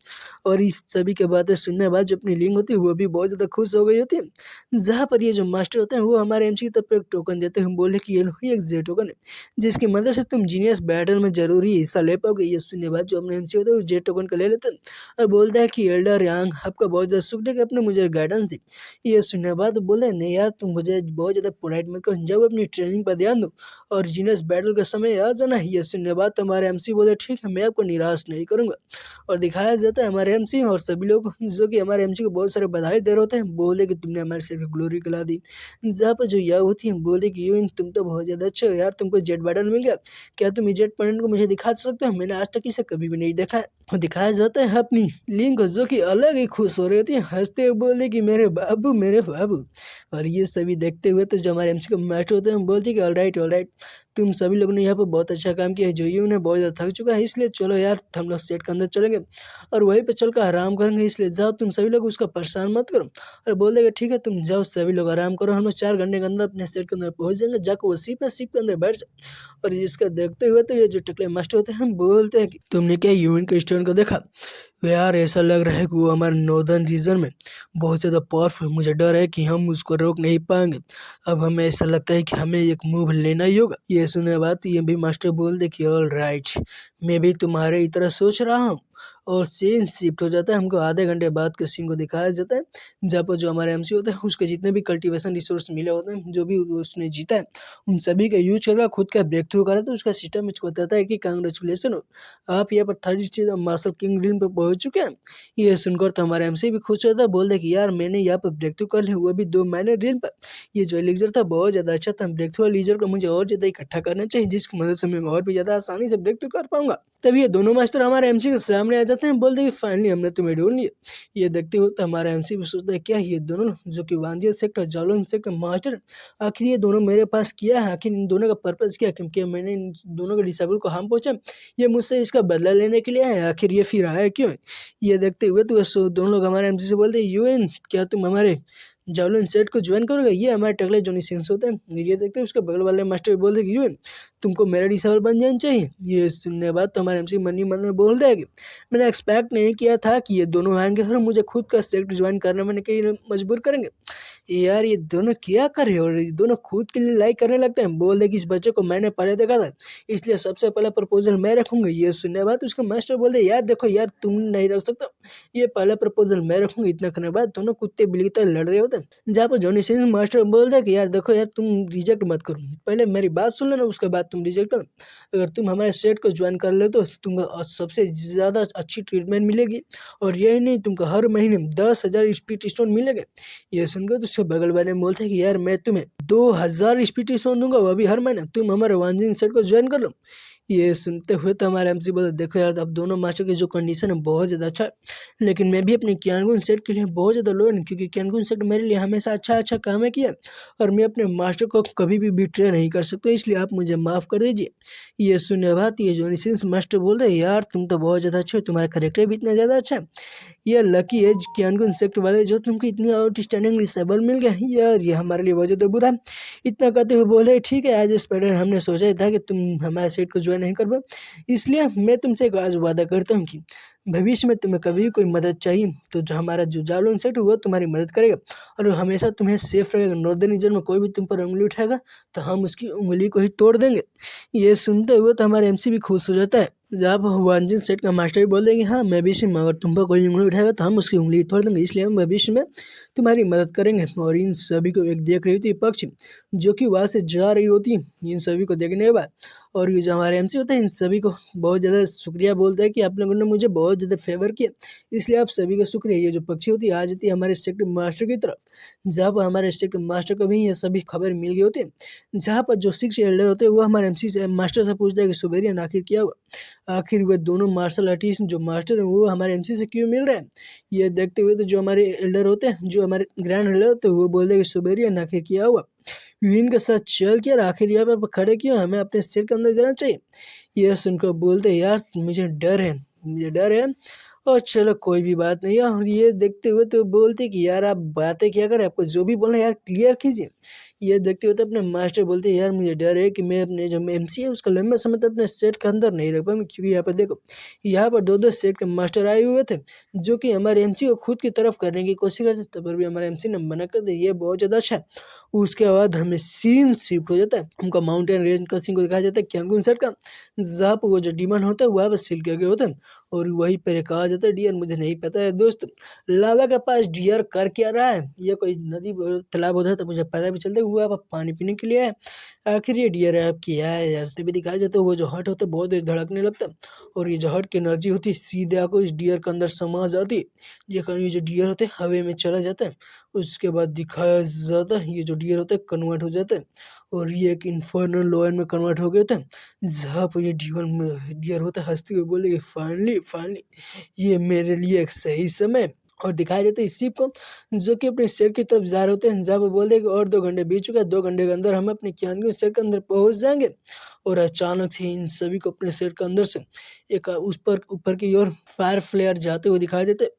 [SPEAKER 1] और इस सभी के बातें सुनने के बाद जो अपनी लिंग होती है वो भी बहुत ज़्यादा खुश हो गई होती है। जहाँ पर ये जो मास्टर होते हैं वो हमारे एमसी की तरफ पे एक टोकन देते हैं, बोले कि ये लो ये एक जे टोकन है जिसकी मदद से तुम जीनियस बैटल में जरूरी हिस्सा ले पाओगे। ये सुनने के बाद जो अपने एमसी होते हैं वो जे टोकन को ले लेते हैं और बोलता है कि एल्डर यांग आपका बहुत ज़्यादा शुक्रिया कि आपने मुझे गाइडेंस दी। ये सुनने के बाद बोले नहीं यार तुम मुझे बहुत ज़्यादा पोलाइट मत करो, जब अपनी ट्रेनिंग पर ध्यान दो और जीनियस बैटल का समय आ जाना। ये सुनने के बाद हमारे एमसी बोले ठीक है मैं आपको निराश नहीं करूँगा। और दिखाया जाता है हमारे एमसी और सभी लोग जो कि हमारे एमसी को बहुत सारे बधाई दे रहे होते हैं, बोले कि तुमने हमारे सिर की ग्लोरी खिला दी। जहाँ पर जो यह होती है बोले कि यूं तुम तो बहुत ज़्यादा अच्छे हो यार, तुमको जेट बैटल मिल गया, क्या तुम ये जेट पैटर्न को मुझे दिखा सकते हो, मैंने आज तक इसे कभी भी नहीं देखा है। और दिखाया जाता है अपनी लिंक को, जो कि अलग ही खुश हो रही होती है, हंसते हुए बोलते कि मेरे बाबू मेरे बाबू। और ये सभी देखते हुए तो जो हमारे एमसी को मैच होते हैं बोलते कि ऑलराइट तुम सभी लोगों ने यहाँ पर बहुत अच्छा काम किया है, जो यूं ने बहुत ज़्यादा थक चुका है, इसलिए चलो यार हम लोग सेट के अंदर चलेंगे और वहीं पे चल कर आराम करेंगे, इसलिए जाओ तुम सभी लोग उसका परेशान मत करो। और बोल देगा ठीक है तुम जाओ सभी लोग आराम करो, हम लोग 4 घंटे के अंदर अपने सेट के अंदर पहुंच जाएंगे, जाकर वो शिप के अंदर बैठ जाओ। और इसका देखते हुए तो ये जो टकले मास्टर होते हैं हम बोलते हैं कि तुमने क्या यूएन के स्टूडेंट को देखा, यार ऐसा लग रहा है कि वो हमारे नॉर्दर्न रीजन में बहुत ज़्यादा पावरफुल, मुझे डर है कि हम उसको रोक नहीं पाएंगे। अब हमें ऐसा लगता है कि हमें एक मूव लेना ही होगा। ये सुने बात ये भी मास्टर बोल दे कि ऑल राइट, मैं भी तुम्हारे ही तरह सोच रहा हूँ। और सीन शिफ्ट हो जाता है, हमको आधे घंटे बाद के सीन को दिखाया जाता है जहाँ पर जो हमारे एमसी होता है उसके जितने भी कल्टीवेशन रिसोर्स मिले होते हैं, जो भी उसने जीता है उन सभी का यूज करके खुद का ब्रेक थ्रू करा तो उसका सिस्टम इसको बताता है कि कांग्रेचुलेसन, आप यहाँ पर 30 मार्शल किंग ड्रीम पे पहुंच चुके हैं। ये सुनकर तो हमारा एमसी भी खुश होता है, बोल दे कि यार मैंने यहाँ पर ब्रेक थ्रू कर लिया, वो भी 2 महीने ड्रीम पर। ये जो एलिक्सर था बहुत ज़्यादा अच्छा था, ब्रेक थ्रू एलिक्सर को मुझे और ज़्यादा इकट्ठा करना चाहिए जिसकी मदद से मैं और भी ज़्यादा आसानी से ब्रेक थ्रू कर पाऊंगा। तभी ये दोनों मास्टर हमारे एमसी के सामने आ जाते हैं, बोलते हैं कि फाइनली हमने तुम्हें ढूंढ लिया। ये देखते हुए तो हमारा एमसी भी सोचता है क्या ये दोनों जो कि वांजियल सेक्टर जालोन सेक्टर मास्टर, आखिर ये दोनों मेरे पास किया है, आखिर इन दोनों का पर्पस क्या है, क्योंकि मैंने इन दोनों के डिसेबल को हार्म पहुंचा, ये मुझसे इसका बदला लेने के लिए है, आखिर ये फिर आया क्यों। ये देखते हुए तो दोनों लोग हमारे एमसी से बोलते हैं यूएन क्या तुम हमारे जावलिन सेट को ज्वाइन करोगे। ये हमारे टकले जॉनी सिंस होते हैं। ये देखते हैं उसके बगल वाले मास्टर बोलते कि यूएन तुमको मेरा डिसेबल बन जाना चाहिए। ये सुनने के बाद तो हमारे एमसी मन ही मन में बोल देगा मैंने एक्सपेक्ट नहीं किया था कि ये दोनों आएंगे सर मुझे खुद का सेक्ट ज्वाइन करने में कहीं मजबूर करेंगे। यार ये दोनों क्या कर रहे हो, और ये दोनों खुद के लिए लाइक करने लगते हैं। बोल दे कि इस बच्चे को मैंने पहले देखा था इसलिए सबसे पहला प्रपोजल मैं रखूंगा। ये सुनने के बाद उसका मास्टर बोल दे यार देखो यार तुम नहीं रख सकते, ये पहला प्रपोजल मैं रखूंगा। इतना करने के बाद दोनों कुत्ते बिल्ली की तरह लड़ रहे होते हैं, जहाँ पर जॉनी सिंह मास्टर बोल दे कि यार देखो यार तुम रिजेक्ट मत करो, पहले मेरी बात सुन लेना उसके बाद तुम रिजेक्ट करो। अगर तुम हमारे सेट को ज्वाइन कर ले तो तुमको सबसे ज़्यादा अच्छी ट्रीटमेंट मिलेगी, और यही नहीं तुमको हर महीने 10,000 स्पीड स्टोन मिलेंगे। ये सुनकर तो उसके बगल वाले बोलते हैं कि यार मैं तुम्हें 2,000 स्पीड स्टोन दूंगा, वो भी हर महीने, तुम हमारे वांजिन सेट को ज्वाइन कर लो। ये सुनते हुए तो हमारे एमसी बोले देखो यार अब दोनों मास्टर की जो कंडीशन है बहुत ज़्यादा अच्छा है, लेकिन मैं भी अपने क्यानगुन सेट के लिए बहुत ज़्यादा लो है, क्योंकि क्यानगुन सेट मेरे लिए हमेशा अच्छा अच्छा काम है किया, और मैं अपने मास्टर को कभी भी बिट्रे नहीं कर सकता, इसलिए आप मुझे माफ़ कर दीजिए। ये सुनने बात ये जॉनी सिंस मास्टर बोल रहे यार तुम तो बहुत ज़्यादा अच्छे हो, तुम्हारा करेक्टर भी इतना ज़्यादा अच्छा है, ये लकी है क्यानगुन सेक्ट वाले जो तुमको इतनी आउटस्टैंडिंग डिसेबल मिल गया यार, ये हमारे लिए बहुत ज़्यादा बुरा है। इतना कहते हुए बोले ठीक है एज ए स्पाइडर हमने सोचा ही था कि तुम हमारे सेट को ज्वाइन नहीं कर पाओ, इसलिए मैं तुमसे एक आज वादा करता हूँ कि भविष्य में तुम्हें कभी भी कोई मदद चाहिए तो जो हमारा जो जावलिन सेट है वो तुम्हारी मदद करेगा, और हमेशा तुम्हें सेफ रहेगा। नॉर्दर्न रीजन में कोई भी तुम पर उंगली उठाएगा तो हम उसकी उंगली को ही तोड़ देंगे। ये सुनते हुए तो हमारे एमसी भी खुश हो जाता है, जब वांजिन सेट का मास्टर भी बोल देंगे हाँ मैं भी सिम अगर तुम पर कोई उंगली उठाएगा तो हम उसकी उंगली तोड़ देंगे, इसलिए हम भविष्य में तुम्हारी मदद करेंगे। और इन सभी को एक देख रही होती पक्ष जो कि वहाँ से जा रही होती इन सभी को देखने के बाद, और ये जो हमारे एमसी होते हैं इन सभी को बहुत ज़्यादा शुक्रिया बोलता है कि आप लोगों ने मुझे बहुत ज़्यादा फेवर किया, इसलिए आप सभी का शुक्रिया। ये जो पक्षी होती है आ जाती है हमारे सेक्टर मास्टर की तरफ, जहाँ पर हमारे सेक्टर मास्टर को भी ये सभी खबर मिल गई होती है, जहाँ पर जो 6 एल्डर होते हैं वो हमारे एमसी से मास्टर से पूछते हैं कि सुबेरियन आखिर क्या हुआ, आखिर वे दोनों मार्शल आर्टिस्ट जो मास्टर हैं वो हमारे एमसी से क्यों मिल रहे हैं। ये देखते हुए तो जो हमारे एल्डर होते हैं जो हमारे ग्रैंड एल्डर होते हैं वो बोलते हैं कि सुबेरियन आखिर क्या हुआ, यूइन के साथ चल के आखिर यहाँ पे खड़े क्यों, हमें अपने सेट के अंदर जाना चाहिए। ये सुनकर बोलते यार मुझे डर है, मुझे डर है, और चलो कोई भी बात नहीं है। और ये देखते हुए तो बोलते कि यार आप बातें क्या करें, आपको जो भी बोलना है यार क्लियर कीजिए। ये देखते हुए तो अपने मास्टर बोलते यार मुझे डर है कि मैं अपने जो एमसी है उसका लंबा समय तक अपने सेट के अंदर नहीं रख पाऊंगा, क्योंकि यहाँ पर देखो यहाँ पर 2-2 सेट के मास्टर आए हुए थे जो कि हमारे एमसी को खुद की तरफ करने की कोशिश करते, तब पर भी हमारे एमसी ने मना कर दिया। ये बहुत ज़्यादा अच्छा है। उसके बाद हमें सीन शिफ्ट हो जाता है, हमको माउंटेन रेंज का सीन को दिखाया जाता है क्यांगुन सेट का, जहाँ पर वो जो डिमन होता है वहाँ पर सील किया गया होता है, और वहीं पर कहा जाता है डियर मुझे नहीं पता है दोस्त लावा के पास डियर कर क्या रहा है, ये कोई नदी तालाब होता है तो मुझे पता भी चलता है वो आप पानी पीने के लिए है, आखिर ये डियर है आपकी है यार से भी दिखाया जाता है। वो जो हट होता है बहुत तेज धड़कने लगता है, और ये जो हट की एनर्जी होती है सीधे आको इस डियर के अंदर समा जाती है, ये जो डियर होते हैं हवा में चला जाता है। उसके बाद दिखाया जाता है ये जो डियर होता है कन्वर्ट हो जाता है, और ये एक इन्फर्नल लॉयन में कन्वर्ट हो गया था, जहाँ पर ये डियर होता है हंसते हुए बोले फाइनली फाइनली ये मेरे लिए एक सही समय, और दिखाया जाता है इस शिप को जो कि अपने शेर की तरफ जा रहे होते हैं, जहाँ पर बोलते हैं कि और 2 घंटे बीत चुका है, 2 घंटे के अंदर हम अपने क्यानगुन शेर के अंदर पहुंच जाएंगे। और अचानक से इन सभी को अपने शरीर के अंदर से एक उस पर ऊपर की ओर फायर फ्लेयर जाते हुए दिखाई देते।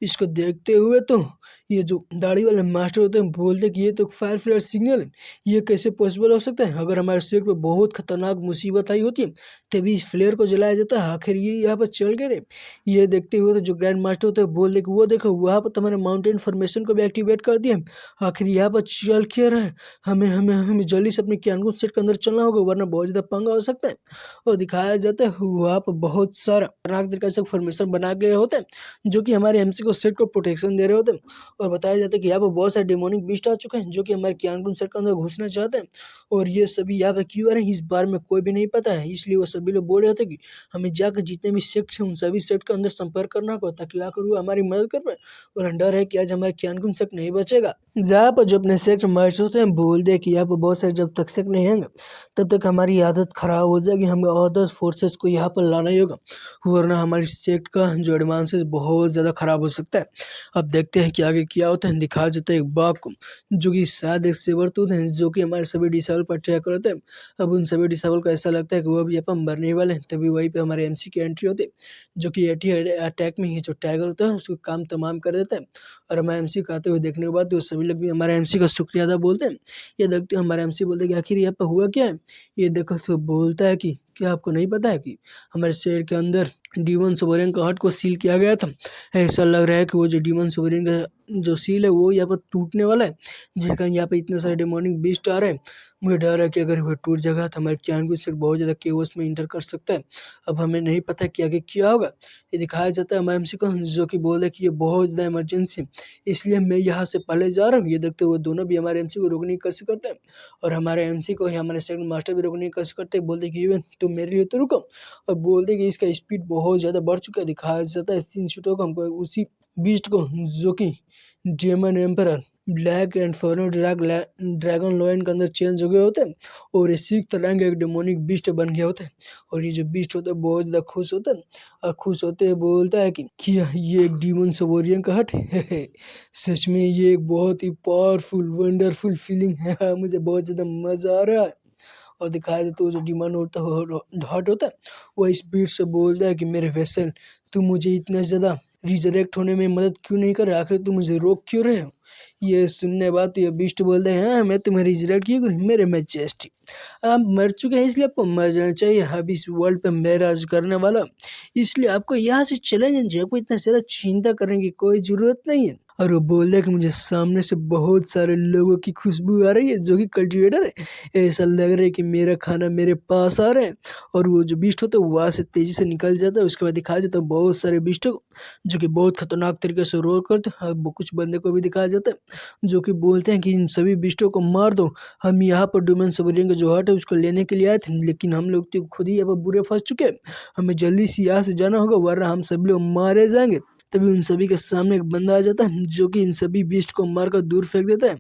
[SPEAKER 1] इसको देखते हुए तो ये जो दाढ़ी वाले मास्टर होते हैं बोलते कि ये तो फायर फ्लेयर सिग्नल है, ये कैसे पॉसिबल हो सकता है? अगर हमारे शरीर पे बहुत खतरनाक मुसीबत आई होती है तभी इस फ्लेयर को जलाया जाता है, आखिर ये यहाँ पर चल के रहे। ये देखते हुए तो जो ग्रैंड मास्टर होते हैं बोल दे कि वो देखो वहाँ पर तुम्हारे माउंटेन फॉर्मेशन को भी एक्टिवेट कर दिया, आखिर यहाँ पर चल क्या रहा है? हमें हमें हमें जल्दी से अपने क्यानकुन सेट के अंदर चलना होगा वरना बहुत ज़्यादा पंगा हो सकता है। और दिखाया जाता है वहाँ पर बहुत सारा खतरनाक तरीके से फॉर्मेशन बना गए होते हैं जो कि हमारे एमसी को सेट को प्रोटेक्शन दे रहे होते हैं। और बताया जाता है कि यहाँ पर बहुत सारे डेमोनिक बीस्ट आ चुके हैं जो कि हमारे क्यानकुन सेट के अंदर घुसना चाहते हैं। और ये सभी यहाँ पे क्यों आ रहे हैं इस बारे में कोई भी नहीं पता है, इसलिए वो सभी लोग बोल रहे थे कि हमें जाकर जितने भी सेक्ट हैं उन सभी सेक्ट के अंदर संपर्क करना होगा ताकि आकर वो हमारी मदद कर पाए। और डर है कि आज हमारे क्यानकुन सेक्ट नहीं बचेगा। जहाँ पर जो अपने सेक्ट मास्टर होते हैं बोल दे कि यहाँ पर बहुत सारे जब तक सेक्ट नहीं आएंगे तब तक हमारी आदत खराब हो जाएगी, हमें अदर फोर्सेस को यहाँ पर लाना ही होगा वरना हमारी सेक्ट का जो एडवांसेस बहुत ज़्यादा खराब हो सकता है। अब देखते हैं कि आगे क्या होता है। दिखाया जाता है एक बाघ को जो कि शायद एक सेबरतूत है जो कि हमारे सभी डिसेबल पर अटैक करते हैं। अब उन सभी डिसेबल को ऐसा लगता है कि वो भी अपन मरने ही वाले हैं, तभी वहीं पे हमारे एमसी की एंट्री होती है जो कि एटी अटैक में ये जो टाइगर होता है उसको काम तमाम कर देता है। और हमारे एमसी को आते हुए देखने के बाद तो सभी लोग भी हमारे एमसी का शुक्रिया अदा बोलते हैं। ये देखते हैं हमारे एमसी बोलते हैं कि आखिर यहाँ पर हुआ क्या है। ये देखो तो बोलता है कि क्या आपको नहीं पता है कि हमारे शहर के अंदर डीमन सोवरेन का हट को सील किया गया था। ऐसा लग रहा है कि वो जो डीमन सोवरेन का जो सील है वो यहाँ पर टूटने वाला है, जिस कारण यहाँ पे इतने सारे डेमोनिक बीस्ट आ रहे हैं। मुझे डर है कि अगर वो टूट जाएगा तो हमारे क्यानकुन सेक्ट बहुत ज़्यादा केओस में इंटर कर सकता है। अब हमें नहीं पता कि आगे क्या होगा। ये दिखाया जाता है हमारे एमसी को जो कि बोल रहे कि ये बहुत ज़्यादा इमरजेंसी है इसलिए मैं यहाँ से पहले जा रहा हूँ। ये देखते हुए दोनों भी हमारे एमसी को रोकने की कोशिश करते हैं और हमारे एमसी को हमारे सेक्ट मास्टर भी रोकने की कोशिश करते हैं। बोलते कि इवन तुम मेरे लिए तो रुको, और बोलते कि इसका स्पीड बहुत ज़्यादा बढ़ चुका है। दिखाया जाता है सीन शूटों को हमको उसी बीस्ट को जो कि demon emperor black and foreign dragon lion के अंदर चेंज हो गए होते हैं और ये सीख तरह का एक डेमोनिक बीस्ट बन गया होता है। और ये जो बीस्ट होता है बहुत ज़्यादा खुश होता है और खुश होते हुए बोलता है कि ये एक डीमन सोवरियन का हट है। सच में ये एक बहुत ही पावरफुल वंडरफुल फीलिंग है, मुझे बहुत ज़्यादा मज़ा आ रहा है। और दिखाया जाता है जो डिमांड होता है हॉट होता है वह इस बीट से बोलता है कि मेरे वेसल तुम मुझे इतना ज़्यादा रिजरेक्ट होने में मदद क्यों नहीं कर रहे, आखिर तुम मुझे रोक क्यों रहे हो। ये सुनने बाद ये बीस्ट बोलते हैं हाँ मैं तुम्हें रिजरेक्ट क्यों करूँ मेरे मैजेस्टी, आप मर चुके हैं इसलिए आपको मर जाना चाहिए। अब इस वर्ल्ड पे मैं राज करने वाला हूं, इसलिए आपको यहाँ से चले जाना चाहिए, आपको इतना ज़्यादा चिंता करने की कोई ज़रूरत नहीं है। और वो बोल रहा है कि मुझे सामने से बहुत सारे लोगों की खुशबू आ रही है जो कि कल्टीवेटर है, ऐसा लग रहा है कि मेरा खाना मेरे पास आ रहा है। और वो जो बीस्ट होता है वहाँ से तेज़ी से निकल जाता है। उसके बाद दिखाया जाता है बहुत सारे बीस्टों को जो कि बहुत खतरनाक तरीके से रोल करते हैं। और कुछ बंदे को भी दिखाया जाता है जो कि बोलते हैं कि इन सभी बीस्टों को मार दो, हम यहाँ पर डोमेन सबरियन का जो हट है उसको लेने के लिए आए थे लेकिन हम लोग तो खुद ही यहाँ पर बुरे फंस चुके हैं, हमें जल्दी से यहाँ से जाना होगा वरना हम सभी लोग मारे जाएंगे। तभी उन सभी के सामने एक बंदा आ जाता है जो कि इन सभी बीस्ट को मारकर दूर फेंक देता है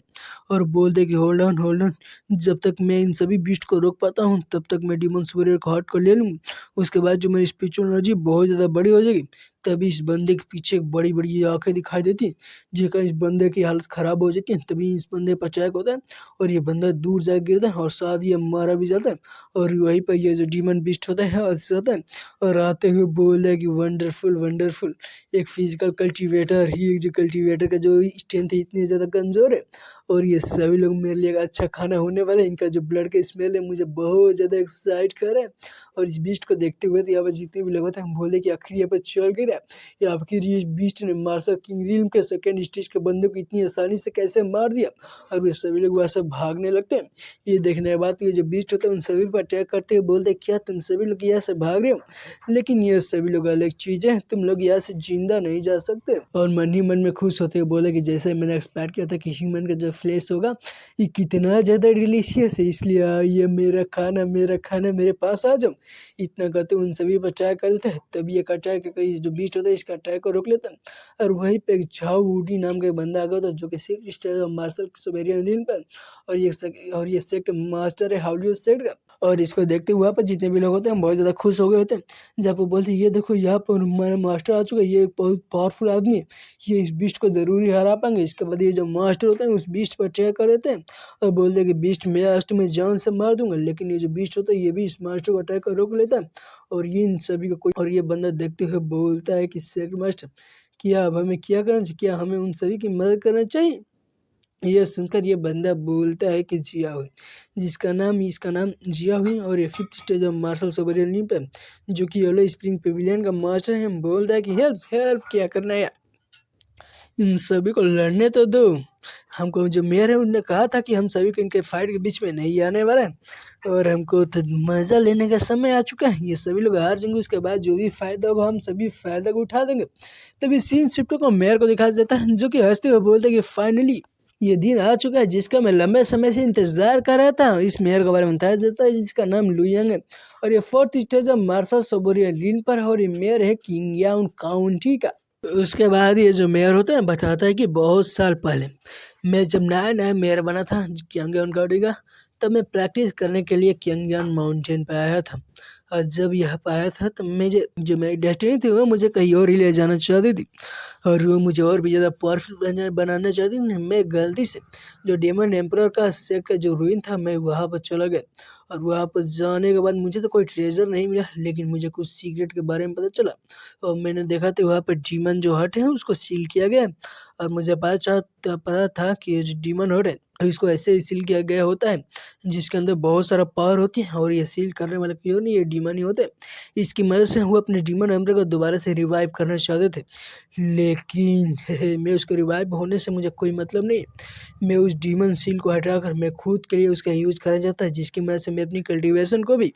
[SPEAKER 1] और बोलते हैं कि होल्ड ऑन, जब तक मैं इन सभी बीस्ट को रोक पाता हूँ तब तक मैं डीमन सुपीरियर का हार्ट को ले लूँ, उसके बाद जो मेरी स्पिरिचुअल एनर्जी बहुत ज़्यादा बड़ी हो जाएगी। तभी इस बंदे के पीछे एक बड़ी बड़ी आंखें दिखाई देती हैं जेकर इस बंदे की हालत ख़राब हो जाती है। तभी इस बंदे पर अटैक होता है और ये बंदा दूर जा गिरता है और साथ ही मारा भी जाता है। और वहीं पर ये जो डीमन बीस्ट होता है उससे होता है और आते हुए बोल रहा है कि वंडरफुल वंडरफुल एक फिजिकल कल्टीवेटर, ये जो कल्टीवेटर का जो स्ट्रेंथ है इतनी ज़्यादा कमज़ोर है और ये सभी लोग मेरे लिए अच्छा खाना होने वाला है। इनका जो ब्लड का स्मेल है मुझे बहुत ज़्यादा एक्साइट कर रहा है। और इस बीस्ट को देखते हुए तो यहाँ पर जितने भी लोग होते हैं हम बोले कि आखिर यहाँ पर चल गिरा या आखिर ये बीस्ट ने मार्शल किंग रिल्म के सेकेंड स्टेज के बंदे को इतनी आसानी से कैसे मार दिया। और वे सभी लोग वैसे भागने लगते हैं। ये देखने के बाद ये जो बीस्ट होता है उन सभी पर अटैक करते हुए बोलते क्या तुम सभी लोग यहाँ से भाग रहे हो, लेकिन ये सभी लोग अलग चीज़ है, तुम लोग यहाँ से जिंदा नहीं जा सकते। और मन ही मन में खुश होते हुए बोले कि जैसे मैंने एक्सपेक्ट किया था कि ह्यूमन का जो फ्लेश होगा ये कितना ज़्यादा डिलीशियस है, इसलिए ये मेरा खाना मेरे पास आ जाओ। इतना कहते उन सभी पर अटैक कर देते हैं। तभी एक अटैक कर जो बीस्ट होता है इसका अटैक को रोक लेता है। और वहीं पे एक झाओ वूडी नाम का एक बंदा आ गया था जो कि सिक्स स्टेज मार्शल सोवेरियन पर और ये सेक्ट मास्टर है हाउलियो सेक्ट का। और इसको देखते हुए वहाँ पर जितने भी लोग होते हैं बहुत ज़्यादा खुश हो गए होते हैं। जब वो बोलते हैं ये देखो यहाँ पर हमारा मास्टर आ चुका है, ये एक बहुत पावरफुल आदमी है, ये इस बीस्ट को ज़रूर ही हरा पाएंगे। इसके बाद ये जो मास्टर होते हैं उस बीस्ट पर अटैक कर देते हैं और बोलते हैं कि बीस्ट मैं आज तुम्हें जान से मार दूंगा। लेकिन ये जो बीस्ट होता है ये भी इस मास्टर को अटैक कर रोक लेता है और ये इन सभी को कोई और ये बंदा देखते हुए बोलता है कि सेक्रेट मास्टर क्या अब हमें क्या करना चाहिए, क्या हमें उन सभी की मदद करना चाहिए। यह सुनकर ये बंदा बोलता है कि जिया हुई, इसका नाम जिया हुई और ये 5th stage of martial sovereignty पे जो कि येलो स्प्रिंग पेविलियन का मास्टर है। बोलता है कि हेल्प हेल्प, क्या करना है यार, इन सभी को लड़ने तो दो। हमको जो मेयर है उनने कहा था कि हम सभी को इनके फाइट के बीच में नहीं आने वाला है और हमको तो मज़ा लेने का समय आ चुका है। ये सभी लोग हार जाएंगे, उसके बाद जो भी फायदा होगा हम सभी फायदा को उठा देंगे। तभी सीन शिफ्ट को मेयर को दिखा देता है जो कि हंसते हुए बोलते हैं कि फाइनली ये दिन आ चुका है जिसका मैं लंबे समय से इंतजार कर रहा था। इस मेयर के बारे में बताया जाता है जिसका नाम लुयंग है और ये 4th stage of martial sovereignty पर है और ये मेयर है किंगयान काउंटी का। उसके बाद ये जो मेयर होता है बताता है कि बहुत साल पहले मैं जब नया नया मेयर बना था कियांगयान काउंटी का, तब मैं प्रैक्टिस करने के लिए कियांगयान माउंटेन पे आया था। और जब यहाँ पे आया था तब मुझे जो मेरी डेस्टिनी थी वो मुझे कहीं और ही ले जाना चाहती थी और वो मुझे और भी ज़्यादा पावरफुल बनाना चाहती थी। मैं गलती से जो डेमन एम्परर का सेट का जो रूइन था मैं वहाँ पर चला गया और वहाँ पर जाने के बाद मुझे तो कोई ट्रेजर नहीं मिला, लेकिन मुझे कुछ सीक्रेट के बारे में पता चला और मैंने देखा तो वहाँ पर डीमन जो हट है उसको सील किया गया और मुझे पता था कि ये जो डीमन हट है इसको ऐसे ही सील किया गया होता है जिसके अंदर बहुत सारा पावर होती है और ये सील करने वाले कोई और नहीं, ये डीमन ही होते हैं। इसकी मदद से वो अपने डीमन एम्परर को दोबारा से रिवाइव करना चाहते थे, लेकिन मैं उसके रिवाइव होने से मुझे कोई मतलब नहीं। मैं उस डीमन सील को हटाकर मैं खुद के लिए उसका यूज़ करना चाहता है जिसकी मदद से मैं अपनी कल्टीवेशन को भी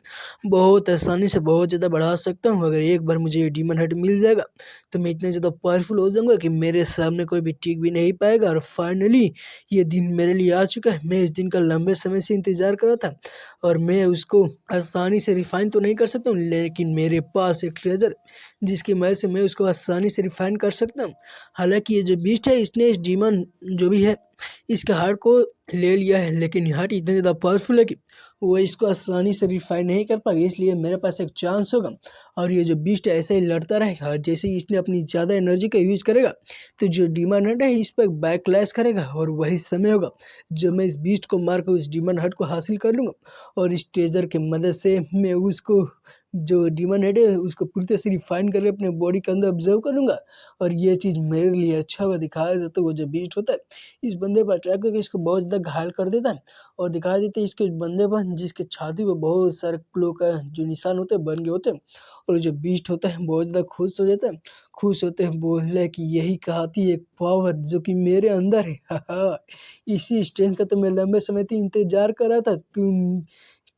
[SPEAKER 1] बहुत आसानी से बहुत ज़्यादा बढ़ा सकता हूँ। अगर एक बार मुझे ये डीमन हट मिल जाएगा तो मैं इतना ज़्यादा पावरफुल हो जाऊँगा कि मेरे सामने कोई भी टिक भी नहीं पाएगा। और फाइनली ये दिन मेरे लिए आ चुका है। मैं इस दिन का लंबे समय से इंतज़ार कर रहा था और मैं उसको आसानी से रिफ़ाइन तो नहीं कर सकता हूँ, लेकिन मेरे पास एक ट्रेजर जिसकी मदद से मैं उसको आसानी से रिफ़ाइन कर सकता हूँ। हालाँकि ये जो बीस्ट है इसने इस डीमन जो भी है इसके हार्ट को ले लिया है, लेकिन ये हार्ट इतना ज़्यादा पावरफुल है कि वो इसको आसानी से रिफ़ाइन नहीं कर पाएगा, इसलिए मेरे पास एक चांस होगा और ये जो बीस्ट है ऐसे ही लड़ता रहेगा और जैसे ही इसने अपनी ज़्यादा एनर्जी का यूज़ करेगा तो जो डीमन हट है इस पर बैकलैश करेगा और वही समय होगा जब मैं इस बीस्ट को मार कर उस डीमन हट को हासिल कर लूँगा और इस ट्रेजर की मदद से मैं उसको जो डीमन हेड है उसको पूरी तरह से रिफाइन करके अपने बॉडी के अंदर ऑब्जर्व करूँगा और ये चीज़ मेरे लिए अच्छा हुआ दिखाया जाता है। वो जो बीस्ट होता है इस बंदे पर अटैक करके इसको बहुत ज़्यादा घायल कर देता है और दिखा देते हैं इसके बंदे पर जिसके छाती पर बहुत सारे क्लो का जो निशान होते हैं बन गए होते हैं और जो बीस्ट होता है बहुत ज़्यादा खुश हो जाता है। खुश होते हैं बोले कि यही कहाती एक पावर जो कि मेरे अंदर है। इसी स्ट्रेंथ का तो मैं लंबे समय से इंतजार कर रहा था।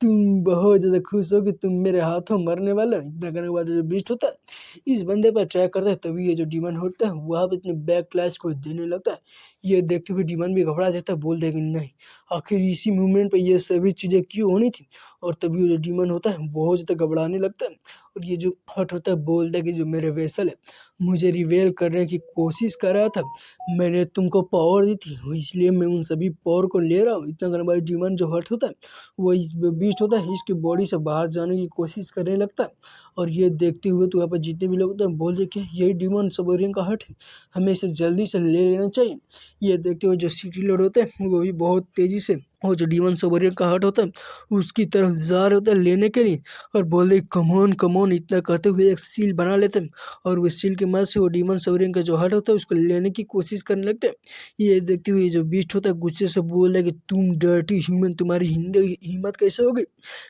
[SPEAKER 1] तुम बहुत ज़्यादा खुश हो कि तुम मेरे हाथों मरने वाले हो। इतना करने के बाद जो बीस्ट होता है इस बंदे पर अटैक करता है, तभी ये जो डीमन होता है वहाँ पे अपने बैक क्लैश को देने लगता है। ये देखते हुए डीमन भी घबरा जाता है, बोलता है कि नहीं आखिर इसी मूवमेंट पे ये सभी चीज़ें क्यों होनी थी। और तभी वो जो डीमन होता है बहुत ज़्यादा घबराने लगता है और ये जो हट होता है बोलता है कि जो मेरे वेसल है मुझे रिवेल करने की कोशिश कर रहा था, मैंने तुमको पावर दी थी इसलिए मैं उन सभी पावर को ले रहा हूँ। इतना करने के बाद डीमन जो हट होता है वो बीस्ट होता है इसकी बॉडी से बाहर जाने की कोशिश करने लगता है और ये देखते हुए तो यहाँ पर जितने भी लोग होते हैं बोल दे कि यही डीमन सबोरियन का हट है, हमें इसे जल्दी से ले लेना चाहिए। ये देखते हुए जो सिटी लॉर्ड होते हैं वो भी बहुत तेज़ी से और जो डीमन सबोरियन का हट होता है उसकी तरफ जा रहे होता है लेने के लिए और बोल दे कमोन कमोन। इतना कहते हुए एक सील बना लेते हैं और उस सील की मदद से वो डीमन सबोरियन का जो हट होता है उसको लेने की कोशिश करने लगते हैं। ये देखते हुए जो बीस्ट होता है गुस्से से बोल रहा है कि तुम डर्टी ह्यूमन, तुम्हारी हिम्मत कैसे होगी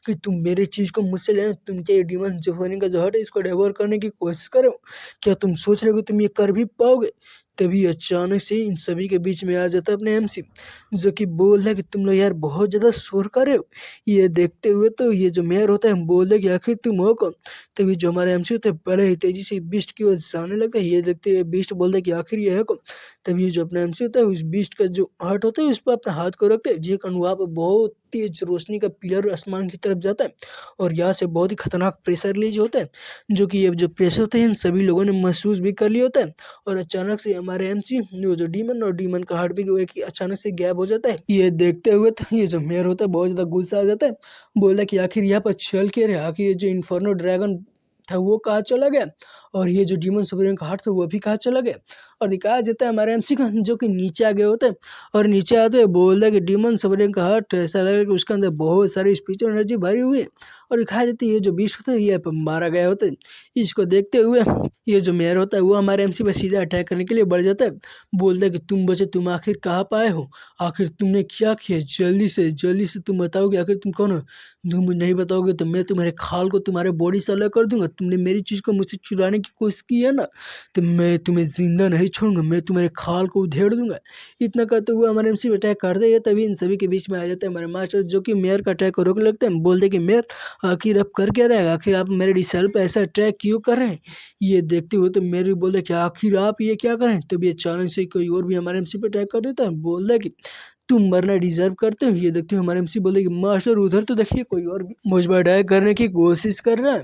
[SPEAKER 1] कि तुम मेरी चीज़ को मुझसे लेना। तुम क्या ये डीमन सबोरियन का जो हट है इसको डेवोर करने की कोशिश करो, क्या तुम सोच रहे हो कि तुम ये कर भी पाओगे। तभी अचानक से इन सभी के बीच में आ जाता है अपने एमसी जो कि बोल रहा है कि तुम लोग यार बहुत ज़्यादा शोर कर रहे हो। ये देखते हुए तो ये जो मेयर होता है बोल रहा है कि आखिर तुम हो कौन। तभी जो हमारे एमसी होते हैं बड़े ही तेजी से बीस्ट की ओर जाने लगता है। ये देखते हुए बीस्ट बोलता है कि आखिर ये है कौन। तभी जो अपना एमसी होता है उस बीस्ट का जो हार्ट होता है उस पर अपना हाथ को रखते हैं, जो वहाँ पर बहुत तेज रोशनी का पिलर आसमान की तरफ जाता है और यहाँ से बहुत ही खतरनाक प्रेशर रिलीज होता है जो कि ये जो प्रेशर होते हैं इन सभी लोगों ने महसूस भी कर लिया होता है। और अचानक से हमारे एमसी वो जो डीमन और डीमन का हार्ट भी वो एक अचानक से गैप हो जाता है। ये देखते हुए तो ये जो मेयर होता है बहुत ज्यादा गुस्सा आ जाता है, बोला कि आखिर यहाँ पर चल के रहे, आखिर ये जो इन्फर्नो ड्रैगन था वो कहाँ चला गया और ये जो डीमन सुप्रीम का हार्ट था वो भी कहाँ चला गया। और दिखाया जाता है हमारे एमसी का जो कि नीचे आ गए होते हैं और नीचे आते हुए बोलता है कि डीमन सुप्रीम का हार्ट ऐसा लग रहा है कि उसके अंदर बहुत सारी स्पिरिचुअल एनर्जी भरी हुई है। और दिखाया जाता है ये जो बीस्ट होता है ये मारा गया होता है। इसको देखते हुए ये जो मेयर होता है वो हमारे एमसी पर सीधा अटैक करने के लिए बढ़ जाता है, बोलता है कि तुम बचे, तुम आखिर कहाँ पाए हो, आखिर तुमने क्या किया, जल्दी से तुम बताओगे आखिर तुम कौन हो। तुम नहीं बताओगे तो मैं तुम्हारे खाल को तुम्हारे बॉडी से अलग कर दूंगा। तुमने मेरी चीज़ को मुझसे चुराने की कोशिश की है ना, तो मैं तुम्हें जिंदा नहीं छोड़ूंगा, मैं तुम्हारे खाल को उधेड़ दूंगा। इतना करते हुए हमारे एमसी अटैक करते हैं, तभी इन सभी के बीच में आ जाते हैं हमारे मास्टर जो कि मेयर का अटैक को रोकने लगते हैं। बोलते कि मेयर आखिर आप कर क्या रहेगा, आखिर आप मेरे डिसाइल पे ऐसा अटैक क्यों कर रहे हैं। ये देखते हुए तो मेरे बोलते कि आखिर आप ये क्या करें, तभी अचानक से कोई और भी हमारे एमसी पे अटैक कर देता है। बोलता है कि तुम मरना डिजर्व करते हो। ये देखते हो हमारे एमसी बोले कि मास्टर उधर तो देखिए कोई और भी मुझ पर अटैक करने की कोशिश कर रहा है।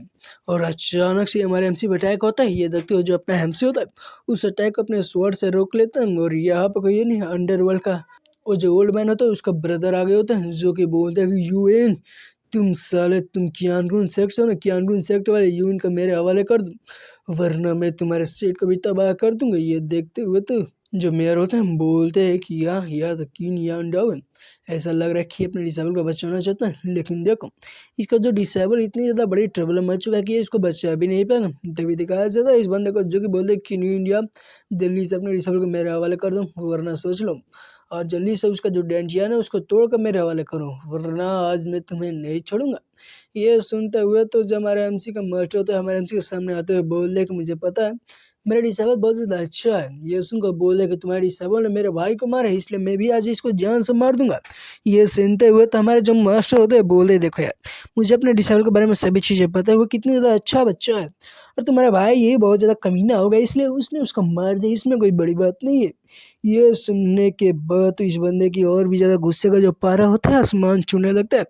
[SPEAKER 1] और अचानक से हमारे एमसी पे अटैक होता है। ये देखते हो जो अपना एमसी होता है उस अटैक को अपने स्वॉर्ड से रोक लेता है। और यहाँ पर कोई नहीं अंडरवर्ल्ड का वो जो ओल्ड मैन होता है उसका ब्रदर आ गए होते हैं जो कि बोलते हैं कि यूएन तुम साले तुम कियानरून सेक्ट हो ना, कियानरून सेक्ट वाले यूएन का मेरे हवाले कर दो वरना मैं तुम्हारे सेट को भी तबाह कर दूंगा। ये देखते हुए तो जो मेयर होते हैं बोलते हैं कि या तो कीन या डाउन, ऐसा लग रहा है कि अपने डिसेबल को बचाना चाहता है, लेकिन देखो इसका जो डिसेबल इतनी ज़्यादा बड़ी ट्रबल में मच चुका है कि इसको बचा भी नहीं पाएगा। तभी दिखाया जाता है इस बंदे को जो कि बोलते हैं कि न्यू इंडिया जल्दी से अपने डिसेबल को मेरे हवाले कर दो वरना सोच लो, और जल्दी से उसका जो डेंजियन है उसको तोड़ कर मेरे हवाले करो वरना आज मैं तुम्हें नहीं छोड़ूंगा। ये सुनते हुए तो जो हमारे एमसी का मास्टर होता है हमारे एमसी के सामने आते हुए बोल दे कि मुझे पता है मेरा डिसेबल बहुत ज़्यादा अच्छा है। ये सुनकर बोले कि तुम्हारे डिसेबल ने मेरे भाई को मारा है इसलिए मैं भी आज इसको जान से मार दूंगा। ये सुनते हुए तो हमारे जो मास्टर होते हैं बोल दे देखो यार मुझे अपने डिसेबल के बारे में सभी चीज़ें पता है, वो कितनी ज़्यादा अच्छा बच्चा है और तुम्हारा भाई ये बहुत ज़्यादा कमीना होगा इसलिए उसने उसको मार दिया, इसमें कोई बड़ी बात नहीं है। ये सुनने के बाद तो इस बंदे की और भी ज़्यादा गुस्से का जो पारा होता है आसमान छूने लगता है।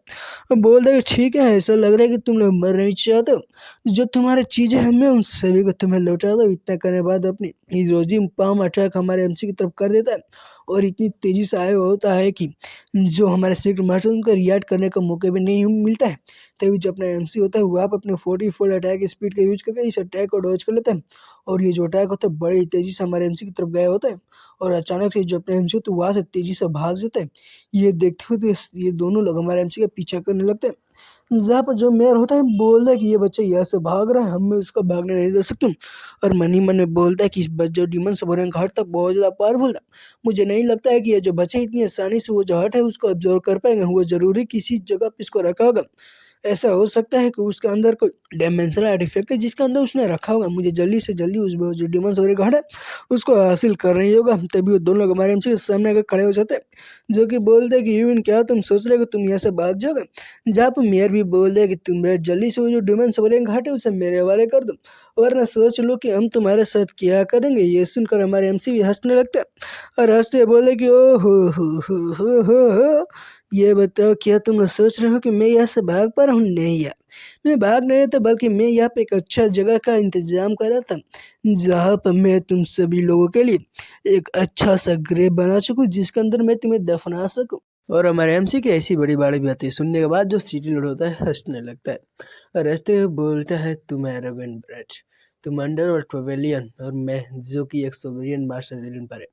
[SPEAKER 1] अब बोल दे ठीक है ऐसा लग रहा है कि तुम लोग मर नहीं चाहते हो, जो तुम्हारी चीज़ें हैं मैं उन सभी को तुम्हें लौटा दो। इतना करने के बाद अपनी हिरोजिम पाम अटैक हमारे एमसी की तरफ कर देता है और इतनी तेज़ी से आया हुआ होता है कि जो हमारे सीक्रेट मास्टर उनको रिएक्ट करने का मौका भी नहीं मिलता है। तभी जो अपना एमसी होता है वो आप अपने 44 अटैक स्पीड का यूज करके इस अटैक को डॉज कर लेता है और ये जो अटैक होता है बड़ी तेज़ी से हमारे एमसी की तरफ गया होता है और अचानक से जो अपने एमसी होता है वहाँ से तेज़ी से भाग जाता है। ये देखते हुए तो ये दोनों लोग हमारे एमसी का पीछा करने लगते हैं। जहाँ पर जो मेयर होता है बोलता है कि ये बच्चा यहाँ से भाग रहा है, हमें उसको भागने नहीं दे सकते। और मन ही मन में बोलता है कि इस जो डीमन सबोरेंग हर्ट तक बहुत ज़्यादा पावरफुल था, मुझे नहीं लगता है कि ये जो बच्चा इतनी आसानी से वो जो हर्ट है उसको ऑब्जर्व कर पाएंगे, वो जरूरी किसी जगह पे इसको रखा होगा। ऐसा हो सकता है कि उसके अंदर कोई डायमेंशनल आर्टिफैक्ट है जिसके अंदर उसने रखा होगा, मुझे जल्दी से जल्दी उस जो डीमन सबोरेंग हर्ट है उसको हासिल कर रही होगा। तभी वो दोनों लोग हमारे एमसी के सामने आकर खड़े हो जाते हैं जो कि बोलते हैं कि यून क्या तुम सोच रहे हो कि तुम यहाँ से भाग जाओगे। जहाँ पर मेयर भी बोल दे कि तुम जल्दी से वो जो डीमन सबोरेंग घाट है उसे मेरे हवाले कर दो वरना सोच लो कि हम तुम्हारे साथ क्या करेंगे। ये सुनकर हमारे एमसी भी हंसने लगता है और हंसते बोले कि ओ हो ये बताओ क्या तुम सोच रहे हो कि मैं यहाँ से भाग पा रहा हूँ? नहीं यार, मैं भाग नहीं था बल्कि मैं यहाँ पे एक अच्छा जगह का इंतजाम कर रहा था जहाँ पर मैं तुम सभी लोगों के लिए एक अच्छा सा ग्रेव बना सकूँ जिसके अंदर मैं तुम्हें दफना सकूँ। और हमारे एमसी की ऐसी बड़ी बाड़ी भी आती है। सुनने के बाद जो सिटी लोड होता है हंसने लगता है और हंसते हुए बोलता है तुम एरोगेंट ब्रेट, तुम अंडरवर्ल्ड पवेलियन और मैं जो कि एक सोवेरियन मास्टर एलियन पर है,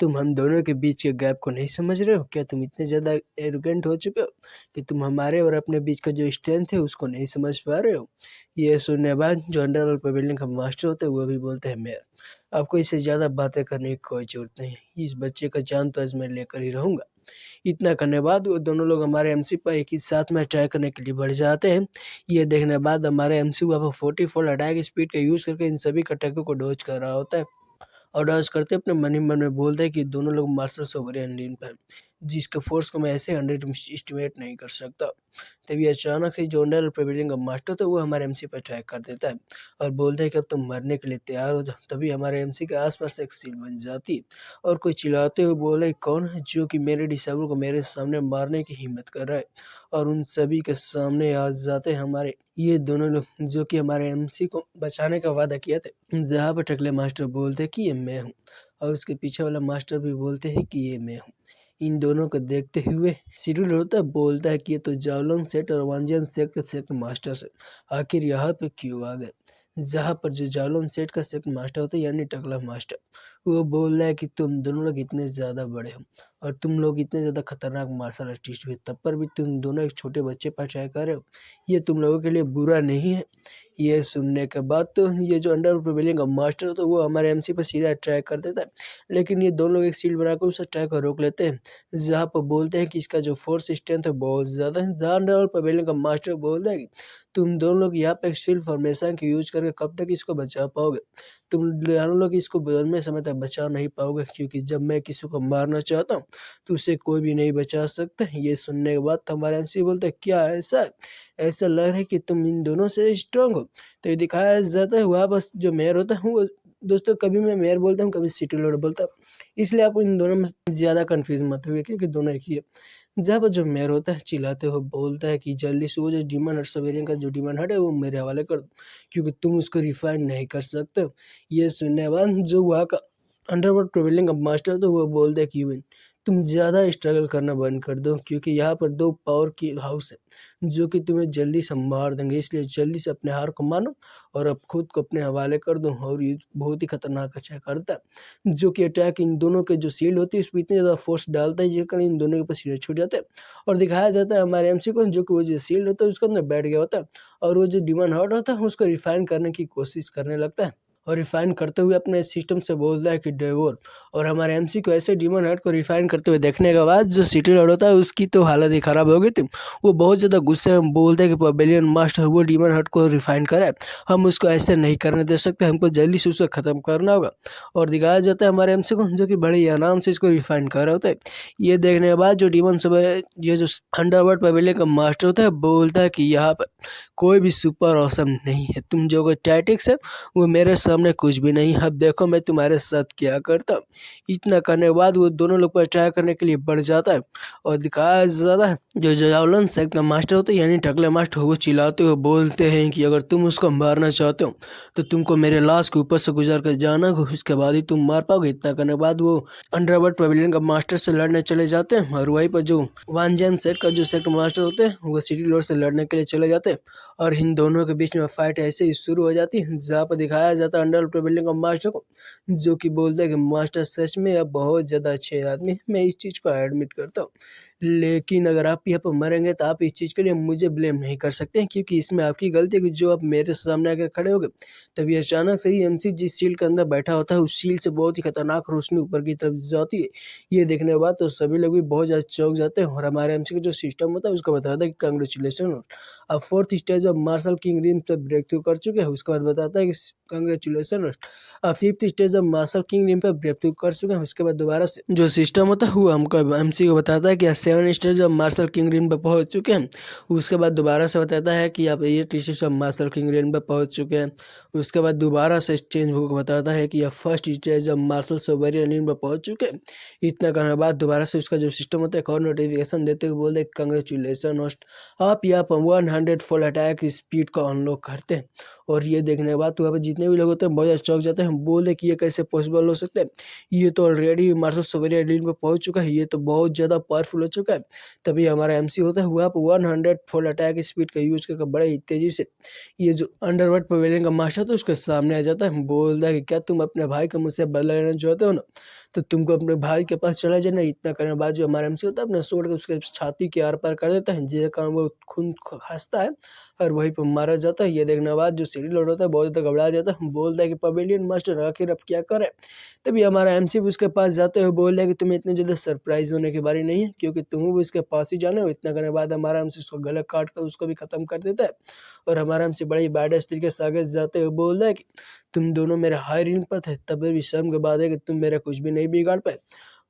[SPEAKER 1] तुम हम दोनों के बीच के गैप को नहीं समझ रहे हो क्या? तुम इतने ज़्यादा एरोगेंट हो चुके हो कि तुम हमारे और अपने बीच का जो स्ट्रेंथ है उसको नहीं समझ पा रहे हो। ये सुनने के बाद जो अंडरवर्ल्ड पवेलियन का मास्टर होता है वो भी बोलते हैं मैं आपको इससे ज़्यादा बातें करने की कोई ज़रूरत नहीं, इस बच्चे का जान तो आज मैं लेकर ही रहूँगा। इतना करने के बाद वो दोनों लोग हमारे एमसी पर एक ही साथ में अटैक करने के लिए बढ़ जाते हैं। ये देखने के बाद हमारे एमसी वहाँ पर 44 अटैक स्पीड का यूज़ करके इन सभी अटैकों को डॉज कर रहा होता है और डॉज करते अपने मन ही मन में बोलते हैं कि दोनों लोग मार्शल सोवरियन लीन पर जिसके फोर्स को मैं ऐसे अंडर एस्टिमेट नहीं कर सकता। तभी अचानक से जो अंडर प्रेविलिंग का मास्टर था वो हमारे एमसी पर अटैक कर देता है और बोलता है कि अब तुम मरने के लिए तैयार हो जाओ। तभी हमारे एमसी के आसपास एक सील बन जाती है और कोई चिल्लाते हुए बोले कौन है जो कि मेरे डिसेबल को मेरे सामने मारने की हिम्मत कर रहा है। और उन सभी के सामने आ जाते हैं हमारे ये दोनों लोग जो कि हमारे एमसी को बचाने का वादा किया था। जहाँ पर टकले मास्टर बोलते कि ये मैं हूँ और उसके पीछे वाला मास्टर भी बोलते हैं कि ये मैं हूँ। इन दोनों को देखते हुए शिड्यूल होता है बोलता है कि ये तो जावलन सेट और वांजियन सेट का सेट मास्टर है, आखिर यहाँ पे क्यों आ गए। जहाँ पर जो जावलन सेट का सेट मास्टर होता है यानी टकला मास्टर, वो बोल रहा है कि तुम दोनों लोग इतने ज़्यादा बड़े हो और तुम लोग इतने ज़्यादा खतरनाक मार्शल आर्टिस्ट हुए, तब पर भी तुम दोनों एक छोटे बच्चे पर अटैक कर रहे हो, ये तुम लोगों के लिए बुरा नहीं है। ये सुनने के बाद तो ये जो अंडरवर्ल्ड प्रिवेलिंग का मास्टर होता है वो हमारे एमसी पर सीधा अटैक कर देता है, लेकिन ये दोनों लोग एक शील्ड बनाकर उस अटैक को रोक लेते हैं। जहाँ पर बोलते हैं कि इसका जो फोर्स स्ट्रेंथ है बहुत ज़्यादा है। जहाँ अंडरवर्ल्ड प्रिवेलिंग का मास्टर बोलता है कि तुम दोनों लोग यहाँ पे एक शील्ड फॉर्मेशन की यूज करके कब तक इसको बचा पाओगे, तुम दोनों लोग इसको लंबे समय तक बचा नहीं पाओगे, क्योंकि जब मैं किसी को मारना चाहता हूँ तो उसे कोई भी नहीं बचा सकता। ये सुनने के बाद हमारे एमसी बोलते हैं क्या ऐसा है, ऐसा लग रहा है कि तुम इन दोनों से स्ट्रांग हो। तो ये दिखाया जाता है वहाँ बस जो मेयर होता है वो, दोस्तों कभी मैं मेयर बोलता हूँ कभी सिटी लॉर्ड बोलता हूँ, इसलिए आप इन दोनों में ज़्यादा कन्फ्यूज मत हुए क्योंकि दोनों एक ही है। जहाँ पर जो मेयर होता है चिल्लाते हुए बोलता है कि जल्दी से वो जो डिमन हट सवेरियन का जो डिमन हट है वो मेरे हवाले कर दो, क्योंकि तुम उसको रिफाइंड नहीं कर सकते हो। ये सुनने के बाद जो वहाँ का अंडरवर्ल्ड प्रिवेलिंग का मास्टर तो वो बोलता है कि यूविन तुम ज़्यादा स्ट्रगल करना बंद कर दो, क्योंकि यहाँ पर दो पावर की हाउस है जो कि तुम्हें जल्दी से मार देंगे, इसलिए जल्दी से अपने हार को मानो और अब खुद को अपने हवाले कर दो। और ये बहुत ही खतरनाक अटैक करता है, जो कि अटैक इन दोनों के जो शील्ड होती है उस पर इतनी ज़्यादा फोर्स डालता है जिसके इन दोनों के ऊपर शील्ड छूट जाते हैं। और दिखाया जाता है हमारे एमसी को जो कि वो जो शील्ड होता है उसके अंदर बैठ गया होता है और वो जो डिमन हार्ट होता है उसको रिफाइन करने की कोशिश करने लगता है और रिफाइन करते हुए अपने सिस्टम से बोलता है कि डेवोर। और हमारे एमसी को ऐसे डिमन हार्ट को रिफाइन करते हुए देखने के बाद जो सिटी लॉर्ड होता है उसकी तो हालत ही खराब हो गई थी। वो बहुत ज़्यादा गुस्से में बोलते हैं कि पवेलियन मास्टर वो डिमन हार्ट को रिफाइन करे, हम उसको ऐसे नहीं करने दे सकते, हमको जल्दी से उसे ख़त्म करना होगा। और दिखाया जाता है हमारे एमसी को जो कि बड़े ही आराम से इसको रिफाइन कर रहे होते हैं। ये देखने के बाद जो डिमन सब ये जो अंडरवर्ल्ड पवेलियन का मास्टर होता है बोलता है कि यहाँ पर कोई भी सुपर ऑसम नहीं है, तुम जो टैटिक्स है वो मेरे सामने कुछ भी नहीं। अब देखो मैं तुम्हारे साथ क्या करता हूँ। इतना करने के बाद वो दोनों लोग पर अटैक करने के लिए बढ़ जाता है और दिखाया जाता है जो जावलन सेक्ट का मास्टर होता है यानी टकले मास्टर वो चिल्लाते हुए बोलते हैं कि अगर तुम उसको मारना चाहते हो तो तुमको मेरे लाश के ऊपर से गुजर कर जाना होगा, उसके बाद ही तुम मार पाओगे। इतना करने के बाद वो अंडरवर्ल्ड पवेलियन का मास्टर से लड़ने चले जाते हैं और वहीं पर जो वानजन सेट का जो सेक्ट मास्टर होते हैं वो सिटी लॉर्ड से लड़ने के लिए चले जाते हैं और इन दोनों के बीच में फाइट ऐसे ही शुरू हो जाती है। जहाँ पर दिखाया जाता है अंडरवर्ल्ड प्रिवेलिंग का मास्टर को जो कि बोलता है कि मास्टर सच में अब बहुत ज़्यादा अच्छे आदमी, मैं इस चीज़ को एडमिट करता हूँ, लेकिन अगर आप यहाँ पर मरेंगे तो आप इस चीज़ के लिए मुझे ब्लेम नहीं कर सकते क्योंकि इसमें आपकी गलती है कि जो आप मेरे सामने आकर खड़े हो गए तभी अचानक से ही एमसी जिस शील्ड के अंदर बैठा होता है उस शील्ड से बहुत ही खतरनाक रोशनी ऊपर की तरफ जाती है। ये देखने के बाद तो सभी लोग भी बहुत ज़्यादा चौंक जाते हैं और हमारे एमसी का जो सिस्टम होता है उसको बताता है कि कंग्रेचुलेसन आप fourth stage of martial king realm पे ब्रेक थ्रू कर चुके हैं। उसके बाद बताता है कि कंग्रेचुलेसन आप fifth stage of martial king realm पे ब्रेक थ्रू कर चुके हैं। उसके बाद दोबारा से जो सिस्टम होता है वो हमको एमसी को बताता है कि आप 7 stage of martial king realm पे पहुंच चुके हैं। उसके बाद दोबारा से बताता है कि आप 8 stage of martial king realm पे पहुंच चुके हैं। उसके बाद दोबारा से चेंज होकर बताता है कि आप first stage of martial sovereign realm पे पहुंच चुके हैं। इतना करने के बाद दोबारा से उसका जो सिस्टम होता है एक और नोटिफिकेशन देते हुए बोलते हैं कंग्रेचुलेसन आप यहाँ पर 100 फुल अटैक स्पीड का अनलॉक करते हैं। और ये देखने के बाद वहाँ पर जितने भी लोग होते हैं बहुत ज़्यादा चौंक जाते हैं, बोले कि ये कैसे पॉसिबल हो सकता है, ये तो ऑलरेडी मार्शल सोवेरियन रिम पे पहुंच चुका है, ये तो बहुत ज़्यादा पावरफुल हो चुका है। तभी हमारा एमसी होता है वहाँ पर 100 फुल अटैक स्पीड का यूज करके बड़े ही तेज़ी से ये जो अंडरवर्ल्ड पवेलियन का मास्टर था उसके सामने आ जाता है। बोलता है कि क्या तुम अपने भाई का मुझसे बदला लेना चाहते हो ना, तो तुमको अपने भाई के पास चला जाना। इतना करने के बाद जो हमारा एमसी होता है अपना स्वॉर्ड को उसके छाती के आर पार कर देता है, जिसके कारण वो खून खांसता है और वहीं पर मारा जाता है। ये देखने के बाद जो सिटी लॉर्ड होता है बहुत ज़्यादा घबरा जाता है, बोलता है कि पवेलियन मास्टर आखिर अब क्या करे। तभी हमारा एमसी भी उसके पास जाते हुए बोल रहा है कि तुम्हें इतनी ज़्यादा सरप्राइज होने की बारी नहीं है, क्योंकि तुम भी उसके पास ही जाने हो। इतना करने के बाद हमारा एमसी उसको गला काट कर उसको भी ख़त्म कर देता है और हमारा एमसी बड़े ही बैडेस्ट तरीके से आगे जाते हुए बोल रहा है कि तुम दोनों मेरे हाई रिंग पर थे, तभी भी शर्म की बात है कि तुम मेरा कुछ भी नहीं बिगाड़ पाए।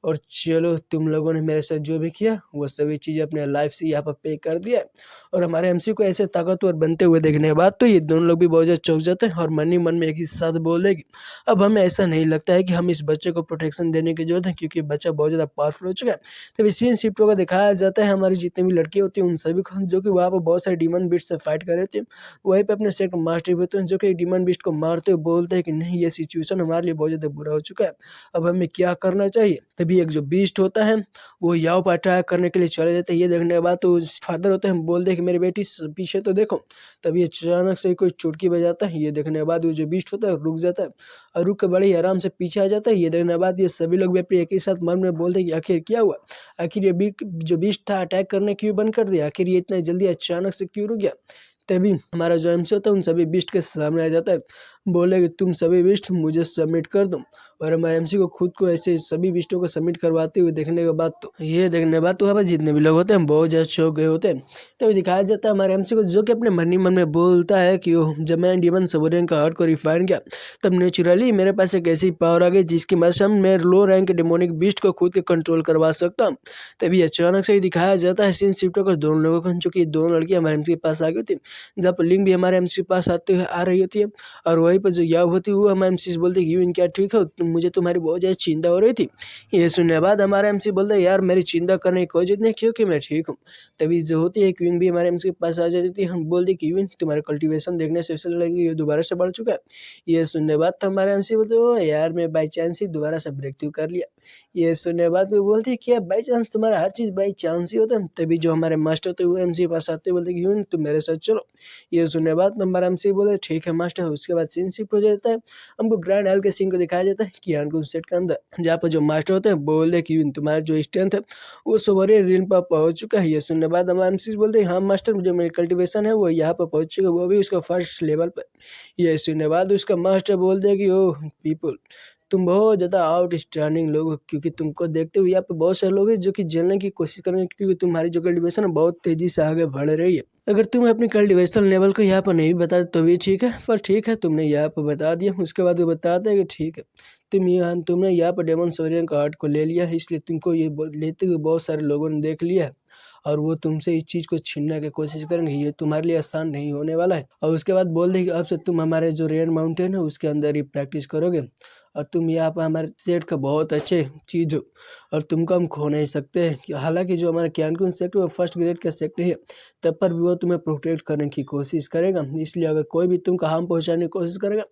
[SPEAKER 1] और चलो तुम लोगों ने मेरे साथ जो भी किया वो सभी चीज़ें अपने लाइफ से यहाँ पर पे कर दिया है। और हमारे एमसी को ऐसे ताकतवर बनते हुए देखने के बाद तो ये दोनों लोग भी बहुत ज़्यादा चौंक जाते हैं और मन ही मन में एक ही साथ बोलेगी। अब हमें ऐसा नहीं लगता है कि हम इस बच्चे को प्रोटेक्शन देने की जरूरत है, क्योंकि बच्चा बहुत ज़्यादा पावरफुल हो चुका है। तभी सीन शिफ्टों को दिखाया जाता है हमारी जितनी भी लड़कियाँ होती हैं उन सभी को, जो कि वहाँ पर बहुत सारे डीमन बीस्ट से फाइट कर रहे थे। वहीं पे अपने सेट मास्टर भी होते हैं जो कि डीमन बीस्ट को मारते हुए बोलते हैं कि नहीं, ये सिचुएशन हमारे लिए बहुत ज़्यादा बुरा हो चुका है, अब हमें क्या करना चाहिए। तभी एक जो बीस्ट होता है वो याव पर अटैक करने के लिए चले जाते हैं। ये देखने के बाद तो फादर होते हैं बोलते हैं कि मेरी बेटी पीछे तो देखो। तभी अचानक से कोई चुटकी बजाता है। ये देखने के बाद वो जो बीस्ट होता है रुक जाता है और रुक के बड़े ही आराम से पीछे आ जाता है। ये देखने के बाद ये सभी लोग भी अपने एक ही साथ मन में बोलते हैं कि आखिर क्या हुआ, आखिर ये जो बीस्ट था अटैक करने क्यों बंद कर दिया, आखिर ये इतना जल्दी अचानक से क्यों रुक गया। तभी हमारा जो एमसी होता है उन सभी बीस्ट के सामने आ जाता है, बोले कि तुम सभी बीस्ट मुझे सबमिट कर दो। और हमारे एमसी को खुद को ऐसे सभी बीस्टों को सबमिट करवाते हुए देखने के बाद तो वहाँ पर जितने भी लोग होते हैं बहुत ज़्यादा चौंक गए होते हैं। तभी दिखाया जाता है हमारे एमसी को जो कि अपने मन ही मन में बोलता है कि जब मैंने डीमन सबोरियन का हार्ट को रिफाइन किया तब नेचुरली मेरे पास एक ऐसी पावर आ गई जिसकी मदद से मैं लो रैंक के डेमोनिक बीस्ट को खुद के कंट्रोल करवा सकता हूँ। तभी अचानक से ही दिखाया जाता है सीन शिफ्ट होकर दोनों लोगों को, जो कि दोनों लड़कियां हमारे एमसी के पास आ गई थी, जहाँ पर लिंक भी हमारे एमसी के पास आ रही होती है। और वहीं पर जो याव होती है वो हमारे एमसी से बोलती है कि यूं क्या ठीक हो, मुझे तुम्हारी बहुत ज़्यादा चिंता हो रही थी। ये सुनने के बाद हमारा एमसी बोलता है यार मेरी चिंता करने की कोई जरूरत नहीं, क्योंकि मैं ठीक हूँ। तभी जो होती है क्वीन भी हमारे एमसी के पास आ जाती थी। हम बोलते कि यूं तुम्हारा कल्टीवेशन देखने से ऐसा लगे ये दोबारा से बढ़ चुका है। ये सुनने के बाद तो हमारे एमसी बोलते ओ यार मैं बाई चांस ही दोबारा से ब्रेक थ्रू कर लिया। ये सुनने के बाद वो बोलती है कि यार बाई चांस तुम्हारा हर चीज़ बाई चांस ही होता है। तभी जो हमारे मास्टर थे वो एमसी के पास आते बोलते कि यूं तुम मेरे साथ चलो। ये सुनने के बाद नंबर एमसी बोले ठीक है मास्टर। उसके बाद सीन शिफ्ट हो जाता है, हमको ग्रैंड एल के सीन को दिखाया जाता है कि यानकुन सेट के अंदर, जहाँ पर जो मास्टर होते हैं बोलते कि तुम्हारा जो स्ट्रेंथ है वो सोवरियन रियल पर पहुंच चुका है। ये सुनने के बाद हमारे एमसी बोलते हैं हाँ मास्टर, जो मेरी कल्टिवेशन है वो यहाँ पर पहुंच चुका है, वो भी उसका फर्स्ट लेवल पर। ये सुनने के बाद उसका मास्टर बोलते हैं कि ओह पीपल, तुम बहुत ज़्यादा आउटस्टैंडिंग लोग हो, क्योंकि तुमको देखते हुए यहाँ पे बहुत सारे लोग हैं जो कि जलने की कोशिश करेंगे, क्योंकि तुम्हारी जो कल्टिवेशन है बहुत तेज़ी से आगे बढ़ रही है। अगर तुम अपनी कल्टिवेशन लेवल को यहाँ पर नहीं बता तो भी ठीक है, पर ठीक है तुमने यहाँ पर बता दिया। उसके बाद वो बताते हैं कि ठीक है तुमने यहाँ पर डेमन सोरियन का हार्ट को ले लिया है, इसलिए तुमको ये लेते हुए बहुत सारे लोगों ने देख लिया है और वो तुमसे इस चीज़ को छीनने की कोशिश करेंगे। ये तुम्हारे लिए आसान नहीं होने वाला है। और उसके बाद बोल दें कि अब से तुम हमारे जो रेन माउंटेन है उसके अंदर ही प्रैक्टिस करोगे और तुम यहाँ पर हमारे सेट का बहुत अच्छे चीज़ हो और तुमको हम खो नहीं सकते हैं। कि हालांकि जो हमारा कैनकुन सेक्टर वो फर्स्ट ग्रेड का सेक्टर है, तब पर भी वो तुम्हें प्रोटेक्ट करने की कोशिश करेगा। इसलिए अगर कोई भी तुमको हार्म पहुँचाने की कोशिश करेगा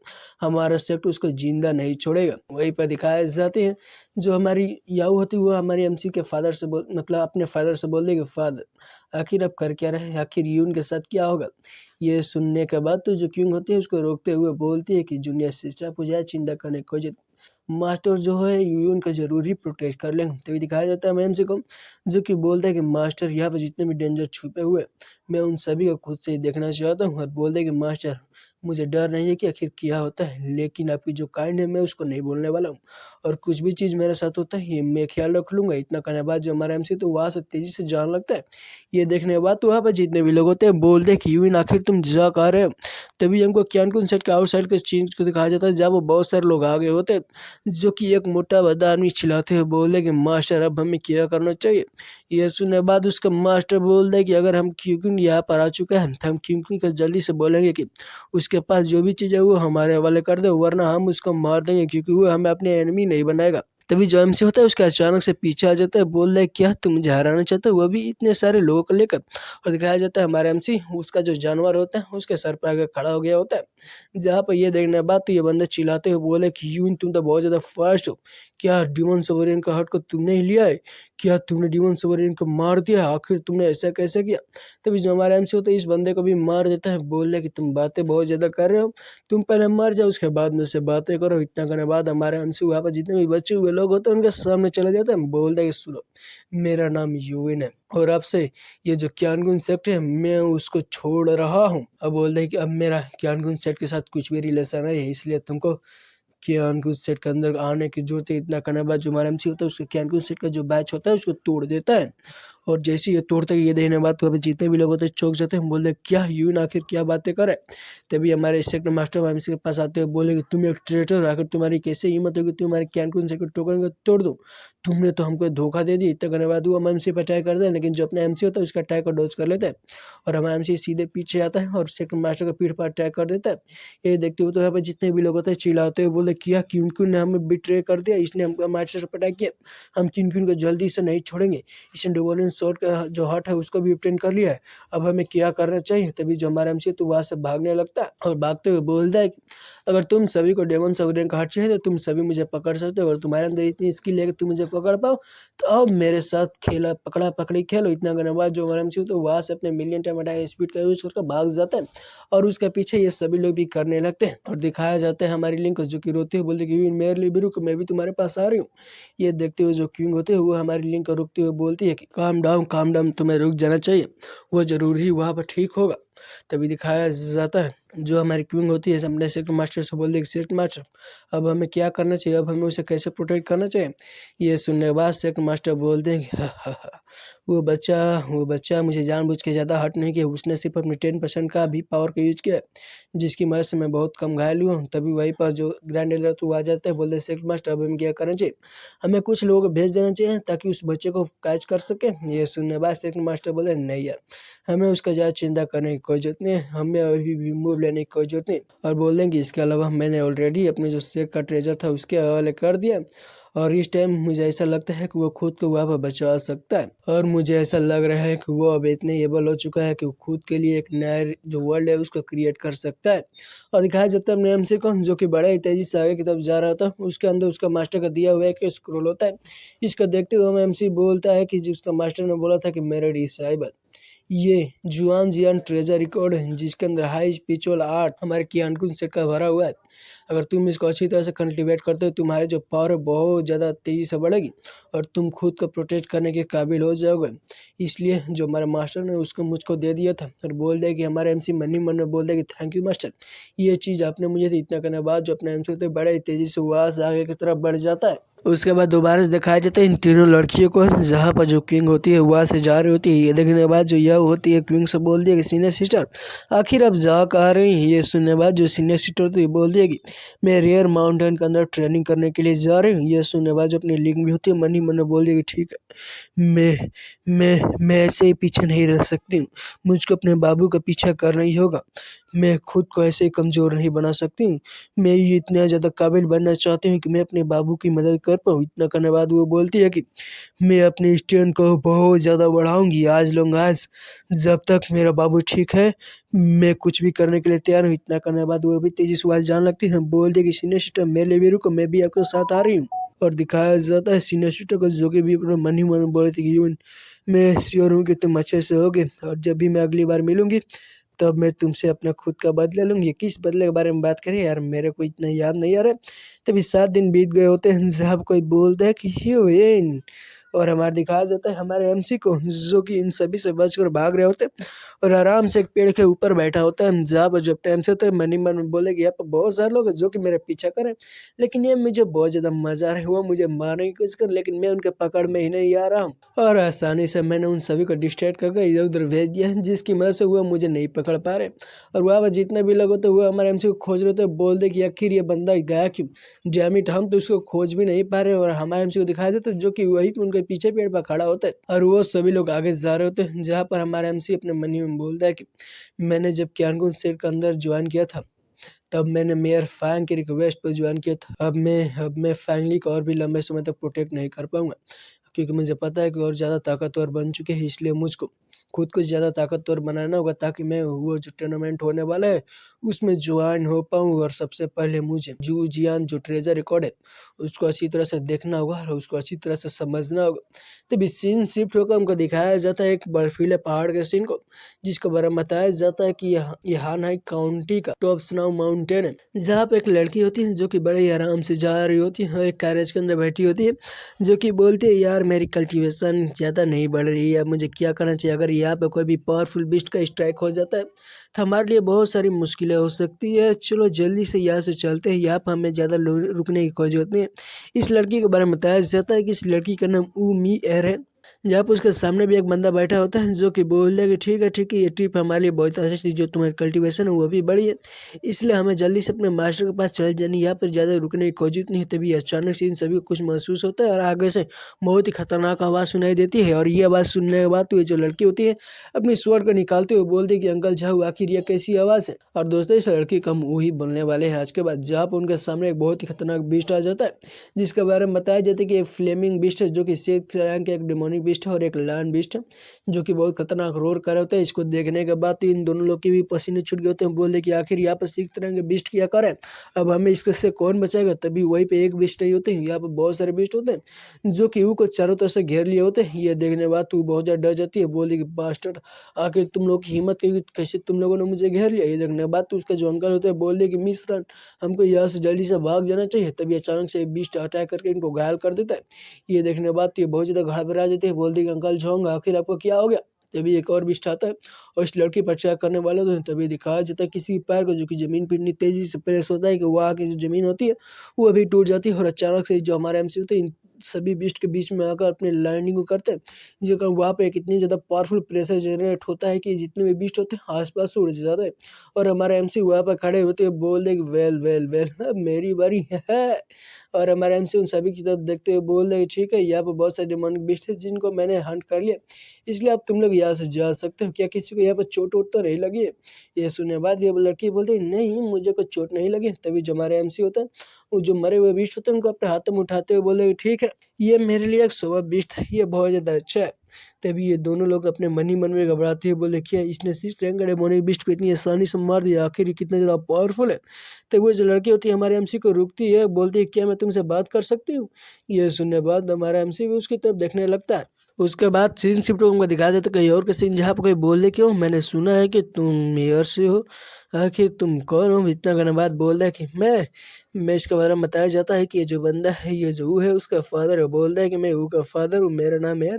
[SPEAKER 1] हमारा सेक्टर उसको जिंदा नहीं छोड़ेगा। वहीं पर दिखाए जाते हैं जो हमारी याऊ होती है वो हमारी एमसी के फादर से मतलब अपने फादर से बोल देगी फादर आखिर अब कर क्या रहे, आखिर यून के साथ क्या होगा। ये सुनने के बाद तो जो किंग होती है उसको रोकते हुए बोलती है कि जूनियर सिस्टर आपको ज़्यादा चिंता करने की कोई जरूरत, मास्टर जो है यून का जरूर ही प्रोटेक्ट कर लेंगे। तभी दिखाया जाता है मैम से को, जो कि बोलता है कि मास्टर यहाँ पर जितने भी डेंजर छुपे हुए मैं उन सभी को खुद से ही देखना चाहता हूँ। और बोलते हैं कि मास्टर मुझे डर नहीं है कि आखिर क्या होता है, लेकिन आपकी जो काइंड है मैं उसको नहीं बोलने वाला हूँ और कुछ भी चीज़ मेरे साथ होता है ये मैं ख्याल रख लूँगा। इतना करने के बाद जो हमारा एमसी तो वहाँ से तेज़ी से जाने लगता है। ये देखने के बाद तो वहाँ पर जितने भी लोग होते हैं बोलते हैं कि यून आखिर तुम जा कह रहे हो। तभी हमको क्यानकुन सेट के आउटसाइड के चीज को दिखाया जाता है जहाँ वो बहुत सारे लोग आगे होते हैं, जो कि एक मोटा बदा आदमी चिल्लाते हुए बोले कि मास्टर अब हमें क्या करना चाहिए। ये सुनने के बाद उसका मास्टर बोल दे कि अगर हम क्यूकिन यहाँ पर आ चुका है तो हम क्यूकिन को जल्दी से बोलेंगे कि उसके पास जो भी चीज़ है वो हमारे हवाले कर दे, वरना हम उसको मार देंगे, क्योंकि वो हमें अपने एनिमी नहीं बनाएगा। तभी जो एमसी होता है उसका अचानक से पीछे आ जाता है, बोल रहा है क्या तुम मुझे हराना चाहते हो, वो भी इतने सारे लोगों को लेकर। और दिखाया जाता है हमारा एमसी उसका जो जानवर होता है उसके सर पर आकर खड़ा हो गया होता है। जहाँ पर ये देखने के बाद तो ये बंदे चिल्लाते हुए बोले कि यूं तुम तो बहुत ज़्यादा फास्ट हो, क्या डिमन सोवरियन का हार्ट को तुमने ही लिया है, क्या तुमने डिमन सोवरियन को मार दिया, आखिर तुमने ऐसा कैसे किया। तभी जो हमारा एमसी होता है इस बंदे को भी मार देता है, बोल रहे कि तुम बातें बहुत ज़्यादा कर रहे हो, तुम पहले मर जाओ उसके बाद में से बातें करो। इतना करने के बाद हमारे एमसी वहाँ पर जितने भी बचे हुए लोग होते हैं उनके सामने चले जाते हैं, बोल रहे कि सुनो मेरा नाम यूविन है और अब से ये जो क्यानगुन सेक्ट है मैं उसको छोड़ रहा हूँ। अब बोल रहे कि अब मेरा क्यानगुन सेट के साथ कुछ भी रिलेशन नहीं है, इसलिए तुमको क्यानगुन सेट के अंदर आने की जरूरत है। इतना करने के बाद जो हमारा एमसी होता है उसके क्यानगुन सेट का जो बैच होता है उसको तोड़ देता है और जैसे ही ये तोड़ते ही ये देखने बाद तो जितने भी लोग होते हैं चौंक जाते हैं, बोलते क्या यून आखिर क्या बातें करे। तभी हमारे सेक्टर मास्टर एमसी के पास आते हुए बोले कि तुम एक ट्रेटर, आखिर तुम्हारी कैसे हिम्मत होगी तुम्हारे कैनकुन सेक्टर टोकन को तोड़ दो, तुमने तो हमको धोखा दे दी। इतना करने बाद वो हम एमसी पर अटैक कर दे, लेकिन जो अपना एमसी होता है उसका अटैक को डॉज कर लेता है और हमारा एमसी सीधे पीछे आता है और सेक्टर मास्टर के पीठ पर अटैक कर देता है। ये देखते हुए तो यहाँ पर जितने भी लोग होते हैं चिल्लाते हुए बोले किया क्यों ने हमें बिट्रे कर दिया, इसने हमको मास्टर पर अटैक किया, हम क्यों को जल्दी से नहीं छोड़ेंगे, इसने डोबोलिन शॉट का जो हट है उसको भी ऑब्टेन कर लिया है, अब हमें क्या करना चाहिए। तभी जो हमारा एमसी तो वहाँ से भागने लगता है और भागते हुए बोलता है कि अगर तुम सभी को डेमन सवरेन का हट चाहिए तो तुम सभी मुझे पकड़ सकते हो, अगर तुम्हारे अंदर इतनी स्किल है कि तुम मुझे पकड़ पाओ तो अब मेरे साथ खेला पकड़ा पकड़ी खेलो। इतना करने बाद जो हमारा एमसी तो वहाँ से अपने मिलियन टाइम अटैक स्पीड का यूज करके भाग जाता है और उसके पीछे ये सभी लोग भी करने लगते हैं और दिखाया जाता है हमारी लिंक जो कि रोती हुई बोलती कि मेरे लिए भी रुक, मैं भी तुम्हारे पास आ रही हूँ। ये देखते हुए जो क्वीन होते हैं वो हमारी लिंक को रुकते हुए बोलती है कि काम डाउन, तुम्हें रुक जाना चाहिए, वो जरूरी वहाँ पर ठीक होगा। तभी दिखाया जाता है जो हमारी क्वीन होती है अपने सेक्टर मास्टर से बोलती है सेक्टर मास्टर अब हमें क्या करना चाहिए, अब हमें उसे कैसे प्रोटेक्ट करना चाहिए। ये सुनने के बाद सेक्टर मास्टर बोलते हैं कि वो बच्चा मुझे जानबूझ के ज़्यादा हर्ट नहीं किया, उसने सिर्फ अपने 10% का भी पावर का यूज किया जिसकी मदद से मैं बहुत कम घायल हुआ हूँ। तभी वहीं पर जो ग्रैंड एलर तो आ जाता है, बोलते सेक्टर मास्टर अब हमें क्या करना चाहिए, हमें कुछ लोगों को भेज देना चाहिए ताकि उस बच्चे को कैच कर सके। ये सुनने के बाद सेक्टर मास्टर बोले नहीं यार, हमें उसका ज़्यादा चिंता करने की कोई जरूरत नहीं है, हमें अभी भी मूव लेने की कोई जरूरत नहीं। और बोल देंगे इसके अलावा मैंने ऑलरेडी अपने जो शेर का ट्रेजर था उसके हवाले कर दिया और इस टाइम मुझे ऐसा लगता है कि वो खुद को वहाँ पर बचा सकता है और मुझे ऐसा लग रहा है कि वो अब इतने एबल हो चुका है कि वो खुद के लिए एक नया जो वर्ल्ड है उसको क्रिएट कर सकता है। और दिखाया जाता है अपने एमसी को जो कि बड़े ही तेजी से आगे की तरफ जा रहा था, उसके अंदर उसका मास्टर का दिया हुआ एक स्क्रोल होता है। इसको देखते हुए हमें एमसी बोलता है कि उसका मास्टर ने बोला था कि मेरे डिसाइबल ये जुआन जियान ट्रेजर रिकॉर्ड है जिसके अंदर हाई स्पिरिचुअल आर्ट हमारे कियानकुन सेट का भरा हुआ है, अगर तुम इसको अच्छी तरह से कल्टिवेट करते हो तुम्हारे जो पावर है बहुत ज़्यादा तेज़ी से बढ़ेगी और तुम खुद को प्रोटेक्ट करने के काबिल हो जाओगे। इसलिए जो हमारे मास्टर ने उसको मुझको दे दिया था और बोल दिया कि हमारे एमसी मनी मन में बोल दिया कि थैंक यू मास्टर, ये चीज़ आपने मुझे दी। इतना करने के बाद जो अपने एमसी होते बड़े तेज़ी से वहाँ से आगे की तरफ बढ़ जाता है। उसके बाद दोबारा से दिखाया जाता है इन तीनों लड़कियों को जहाँ पर जो किंग होती है वहाँ से जा रही होती है। ये देखने के बाद जो यह होती है क्विंग से बोल दिया कि सीनियर सिस्टर आखिर अब जा कहाँ रही हैं। ये सुनने के बाद जो सीनियर सिस्टर होती है बोल दिया कि मैं रेयर माउंटेन के अंदर ट्रेनिंग करने के लिए जा रही हूँ। ये सुनने के बाद जो अपनी लिंक भी होती है मनी मन बोल दिया कि ठीक है, मैं ऐसे ही पीछे नहीं रह सकती हूँ, मुझको अपने बाबू का पीछा करना ही होगा, मैं खुद को ऐसे ही कमज़ोर नहीं बना सकती हूँ, मैं ये इतना ज़्यादा काबिल बनना चाहती हूँ कि मैं अपने बाबू की मदद कर पाऊँ। इतना करने के बाद वो बोलती है कि मैं अपने स्टैंड को बहुत ज़्यादा बढ़ाऊँगी, आज लॉन्ग आज जब तक मेरा बाबू ठीक है मैं कुछ भी करने के लिए तैयार हूँ। इतना करने के बाद वो भी तेज़ी से आवाज़ जाने लगती है, बोल दिया कि सीनियर सिस्टर मेरे लिए भी रुको, मैं भी आपके साथ आ रही हूँ। और दिखाया जाता है सीनियर सिस्टर को जो कि भी अपने मन ही मन बोले थे कि मैं श्योर हूँ कि तुम अच्छे से होगे और जब भी मैं अगली बार मिलूँगी तब मैं तुमसे अपना खुद का बदला लूँगी। किस बदले के बारे में बात करें यार, मेरे को इतना याद नहीं आ रहा है। तभी 7 दिन बीत गए होते हैं जब कोई बोलता है कि हीरोइन और हमारा दिखाया जाता है हमारे एमसी को जो कि इन सभी से बचकर भाग रहे होते हैं और आराम से एक पेड़ के ऊपर बैठा होता है। जहाँ पर जब टाइम से तो मनी मन में बोले कि यहाँ पर बहुत सारे लोग हैं जो कि मेरा पीछा करें, लेकिन ये मुझे बहुत ज़्यादा मज़ा आ रहा है, वो मुझे मारने की कोशिश कर लेकिन मैं उनके पकड़ में ही नहीं आ रहा हूँ और आसानी से मैंने उन सभी को डिस्ट्रैक्ट करके इधर उधर भेज दिया जिसकी मदद से वो मुझे नहीं पकड़ पा रहे। और वहाँ पर जितने भी लोग होते हुए हमारे एमसी को खोज रहे थे, बोल दे कि आखिर ये बंदा गया क्यों, डैमिट हम तो उसको खोज भी नहीं पा रहे। और हमारे एमसी को दिखाया जाता है जो कि वही उनके पीछे पेड़ पर खड़ा होता है और वो सभी लोग आगे जा रहे होते हैं। जहाँ पर हमारा एमसी अपने मनी में बोलता है कि मैंने जब क्यानकुन सेट के अंदर ज्वाइन किया था तब मैंने मेयर फैंग की रिक्वेस्ट पर ज्वाइन किया था, अब मैं फैंगली को और भी लंबे समय तक प्रोटेक्ट नहीं कर पाऊंगा क्योंकि मुझे पता है कि और ज़्यादा ताकतवर बन चुके हैं, इसलिए मुझको खुद को ज़्यादा ताकतवर बनाना होगा ताकि मैं वो जो टूर्नामेंट होने वाला है उसमें ज्वाइन हो पाऊँ। और सबसे पहले मुझे जू जियान जो ट्रेजर रिकॉर्ड है उसको अच्छी तरह से देखना होगा और उसको अच्छी तरह से समझना होगा। तभी सीन शिफ्ट होकर हमको दिखाया जाता है एक बर्फीले पहाड़ के सीन को जिसके बारे में बताया जाता है कि ये हानहाई काउंटी का टॉप स्नोव माउंटेन है जहाँ पे एक लड़की होती है जो कि बड़े ही आराम से जा रही होती है और एक कैरेज के अंदर बैठी होती है जो कि बोलती है यार मेरी कल्टीवेशन ज़्यादा नहीं बढ़ रही है, अब मुझे क्या करना चाहिए, अगर यहाँ पे कोई भी पावरफुल बीस्ट का स्ट्राइक हो जाता है तो हमारे लिए बहुत सारी मुश्किलें हो सकती है, चलो जल्दी से यहाँ से चलते हैं, यहाँ पर हमें ज़्यादा रुकने की कोई जरूरत नहीं है। इस लड़की के बारे में बताया जाता है कि इस लड़की का नाम ऊ मी एर है जहाँ पर उसके सामने भी एक बंदा बैठा होता है जो कि बोलता है कि ठीक है, ये ट्रिप हमारे लिए बहुत अच्छी थी, जो तुम्हारी कल्टीवेशन है वो भी बड़ी है, इसलिए हमें जल्दी से अपने मास्टर के पास चले जानी, यहाँ पर ज़्यादा रुकने की कोशिश नहीं है। तभी अचानक से इन सभी को कुछ महसूस होता है और आगे से बहुत ही खतरनाक आवाज़ सुनाई देती है। और ये आवाज़ सुनने के बाद तो ये जो लड़की होती है अपनी स्वर को निकालते हुए बोलती है कि अंकल जाओ, आखिर ये कैसी आवाज़ है। और दोस्तों इस लड़की का मुँह ही बोलने वाले हैं आज के बाद, जहाँ पर उनके सामने एक बहुत ही खतरनाक बीस्ट आ जाता है, जिसके बारे में बताया जाता है कि एक फ्लेमिंग बीस्ट है जो कि शेर रंग का एक डेमोनिक बीस्ट है, और एक लैंड बीस्ट है जो कि बहुत खतरनाक रोर कर रहे होते हैं। इसको देखने के बाद इन दोनों लोग के भी पसीने छूट गए होते हैं, बोले कि आखिर यहाँ पर सीख तरह के बीस्ट क्या करें, अब हमें इसके से कौन बचाएगा। तभी वहीं पे एक बीस्ट नहीं होते हैं, यहाँ पर बहुत सारे बीस्ट होते हैं जो कि को चारों तरफ से घेर लिए होते हैं। ये देखने के बाद तू बहुत ज़्यादा डर जाती है, बोली कि बास्टर्ड, आखिर तुम लोग की हिम्मत कैसे तुम लोगों ने मुझे घेर लिया। ये देखने के बाद तो उसके जो अंकल होते हैं बोले कि मिस्टर हमको यहाँ से जल्दी से भाग जाना चाहिए। तभी अचानक से बीस्ट अटैक करके इनको घायल कर देता है। ये देखने के बाद तो ये बहुत ज़्यादा घबरा जाते हैं, बोलते कि अंकल जाऊँगा, आखिर आपको क्या हो गया। तभी एक और बीस्ट आता है और इस लड़की पर अटैक करने वाले तो तभी दिखाया जाता है किसी पैर को जो कि ज़मीन पर इतनी तेज़ी से प्रेस होता है कि वहाँ की जो ज़मीन होती है वो अभी टूट जाती है। और अचानक से जो हमारे एमसी होते हैं इन सभी बीस्ट के बीच में आकर अपनी लैंडिंग को करते हैं, जो कि वहाँ पे एक इतनी ज़्यादा पावरफुल प्रेशर जनरेट होता है कि जितने भी बीस्ट होते हैं आसपास से उड़ जाते हैं। और हमारे एमसी वहाँ पर खड़े होते हैं, बोल दे वेल वेल वेल अब मेरी बारी है। और हमारे एमसी उन सभी की तरफ देखते हुए बोल रहे ठीक है, यहाँ पर बहुत सारे डेमोनिक बीस्ट है जिनको मैंने हंट कर लिया, इसलिए अब तुम लोग यहाँ से जा सकते हो। क्या किसी को यहाँ पर चोट वोट तो नहीं लगी है। ये सुनने के बाद ये लड़की बोलती है नहीं मुझे कुछ चोट नहीं लगी। तभी जो हमारे एमसी होता है वो जो मरे हुए बीस्ट होते हैं उनको अपने हाथों में उठाते हुए बोले ठीक है, ये मेरे लिए एक सुबह बीस्ट है, ये बहुत ज़्यादा अच्छा है। तभी ये दोनों लोग अपने मन ही मन में घबराते हुए बोले क्या इसने सिर्फ रैंक डेमोनिक बीस्ट को इतनी आसानी से मार दिया, आखिर ये कितना ज़्यादा पावरफुल है। तब वो जो लड़की होती है हमारे एमसी को रुकती है, बोलती है क्या मैं तुमसे बात कर सकती हूँ। ये सुनने के बाद हमारा एमसी भी उसकी तरफ देखने लगता है। उसके बाद सीन शिफ्ट हमको दिखा देते कहीं और के सीन, जहाँ पर कोई बोले क्यों मैंने सुना है कि तुम मेयर से हो, आखिर तुम कौन हो। इतना कहने बाद बोल रहा है कि मैं इसके बारे में बताया जाता है कि ये जो बंदा है ये जो वो है उसका फादर है। बोल रहा है कि मैं वो का फादर हूँ, मेरा नाम है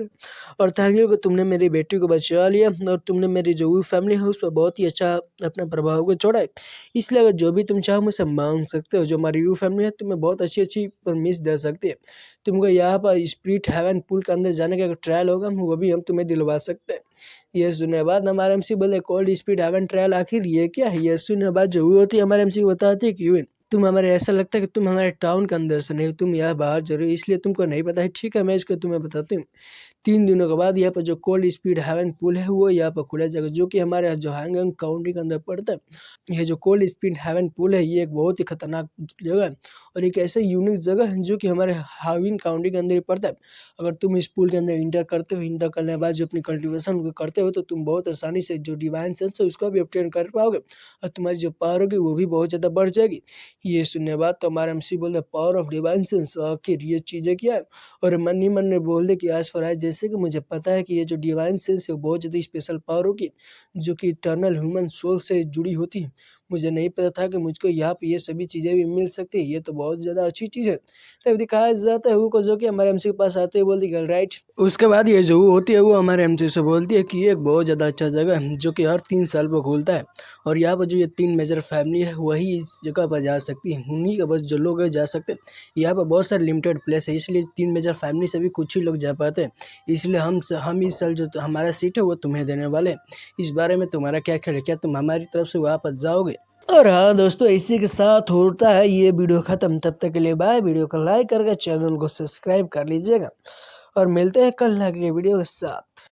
[SPEAKER 1] और थैंक यू कि तुमने मेरी बेटी को बचा लिया और तुमने मेरी जो वो फैमिली है उस पर बहुत ही अच्छा अपना प्रभाव को छोड़ा है। इसलिए अगर जो भी तुम चाहो मुझसे मांग सकते हो। जो हमारी यू फैमिली है तुम्हें बहुत अच्छी अच्छी परमिश दे सकती है। तुमको यहाँ पर स्पिरिट हेवन पूल के अंदर जाने का अगर ट्रायल होगा वो भी हम तुम्हें दिलवा सकते हैं। ये सुनने के बाद हमारे एमसी बोले कोल्ड स्पीड हेवन ट्रायल आखिर ये क्या है। ये सुनने के बाद जो हुई होती है हमारे एमसी को बताती है कि तुम हमारे ऐसा लगता है कि तुम हमारे टाउन के अंदर से नहीं हो, तुम यहाँ बाहर जरूर इसलिए तुमको नहीं पता है। ठीक है मैं इसको तुम्हें बताती हूँ। 3 दिनों के बाद यहाँ पर जो कोल्ड स्पीड हेवन पूल है वो यहाँ पर खुला जाएगा, जो कि हमारे जो हैंगॉन्ग काउंटी के अंदर पड़ता है। यह जो कोल्ड स्पीड हेवन पूल है ये एक बहुत ही खतरनाक जगह है और एक ऐसे यूनिक जगह है जो कि हमारे हाविन काउंटी के अंदर ही पड़ता है। अगर तुम इस पूल के अंदर इंटर करते हो, इंटर करने के बाद जो अपनी कल्टिवेशन करते हो तो तुम बहुत आसानी से जो डिवाइन सेंस है उसको भी ऑब्टेन कर पाओगे और तुम्हारी जो पावर होगी वो भी बहुत ज़्यादा बढ़ जाएगी। ये सुनने के बाद तो हमारे एमसी बोलते पावर ऑफ डिवाइन सेंस, आखिर ये चीज़ें क्या है। और मन ही मन में बोल दे कि आज फराज जैसे कि मुझे पता है कि ये जो डिवाइन सेंस है वो बहुत ज़्यादा स्पेशल पावर होगी जो कि इटर्नल ह्यूमन सोल से जुड़ी होती है। मुझे नहीं पता था कि मुझको यहाँ पे ये सभी चीज़ें भी मिल सकती है, ये तो बहुत ज़्यादा अच्छी चीज़ है। तब दिखाया जाता है वो को जो कि हमारे एमसी के पास आते हुए बोलती है राइट। उसके बाद ये जो होती है वो हमारे एमसी से बोलती है कि ये एक बहुत ज़्यादा अच्छा जगह है जो कि हर 3 साल पर खुलता है और यहाँ पर जो ये 3 मेजर फैमिली है वही इस जगह पर जा सकती है, उन्हीं के बस जो लोग जा सकते हैं। यहाँ पर बहुत सारे लिमिटेड प्लेस है इसलिए 3 मेजर फैमिली से भी कुछ ही लोग जा पाते हैं। इसलिए हम इस साल जो हमारा सीट है वो तुम्हें देने वाले हैं। इस बारे में तुम्हारा क्या ख्याल है, क्या तुम हमारी तरफ से वहाँ पर जाओगे। और हाँ दोस्तों इसी के साथ होता है ये वीडियो खत्म, तब तक के लिए बाय। वीडियो को लाइक करके चैनल को सब्सक्राइब कर लीजिएगा और मिलते हैं कल अगले वीडियो के साथ।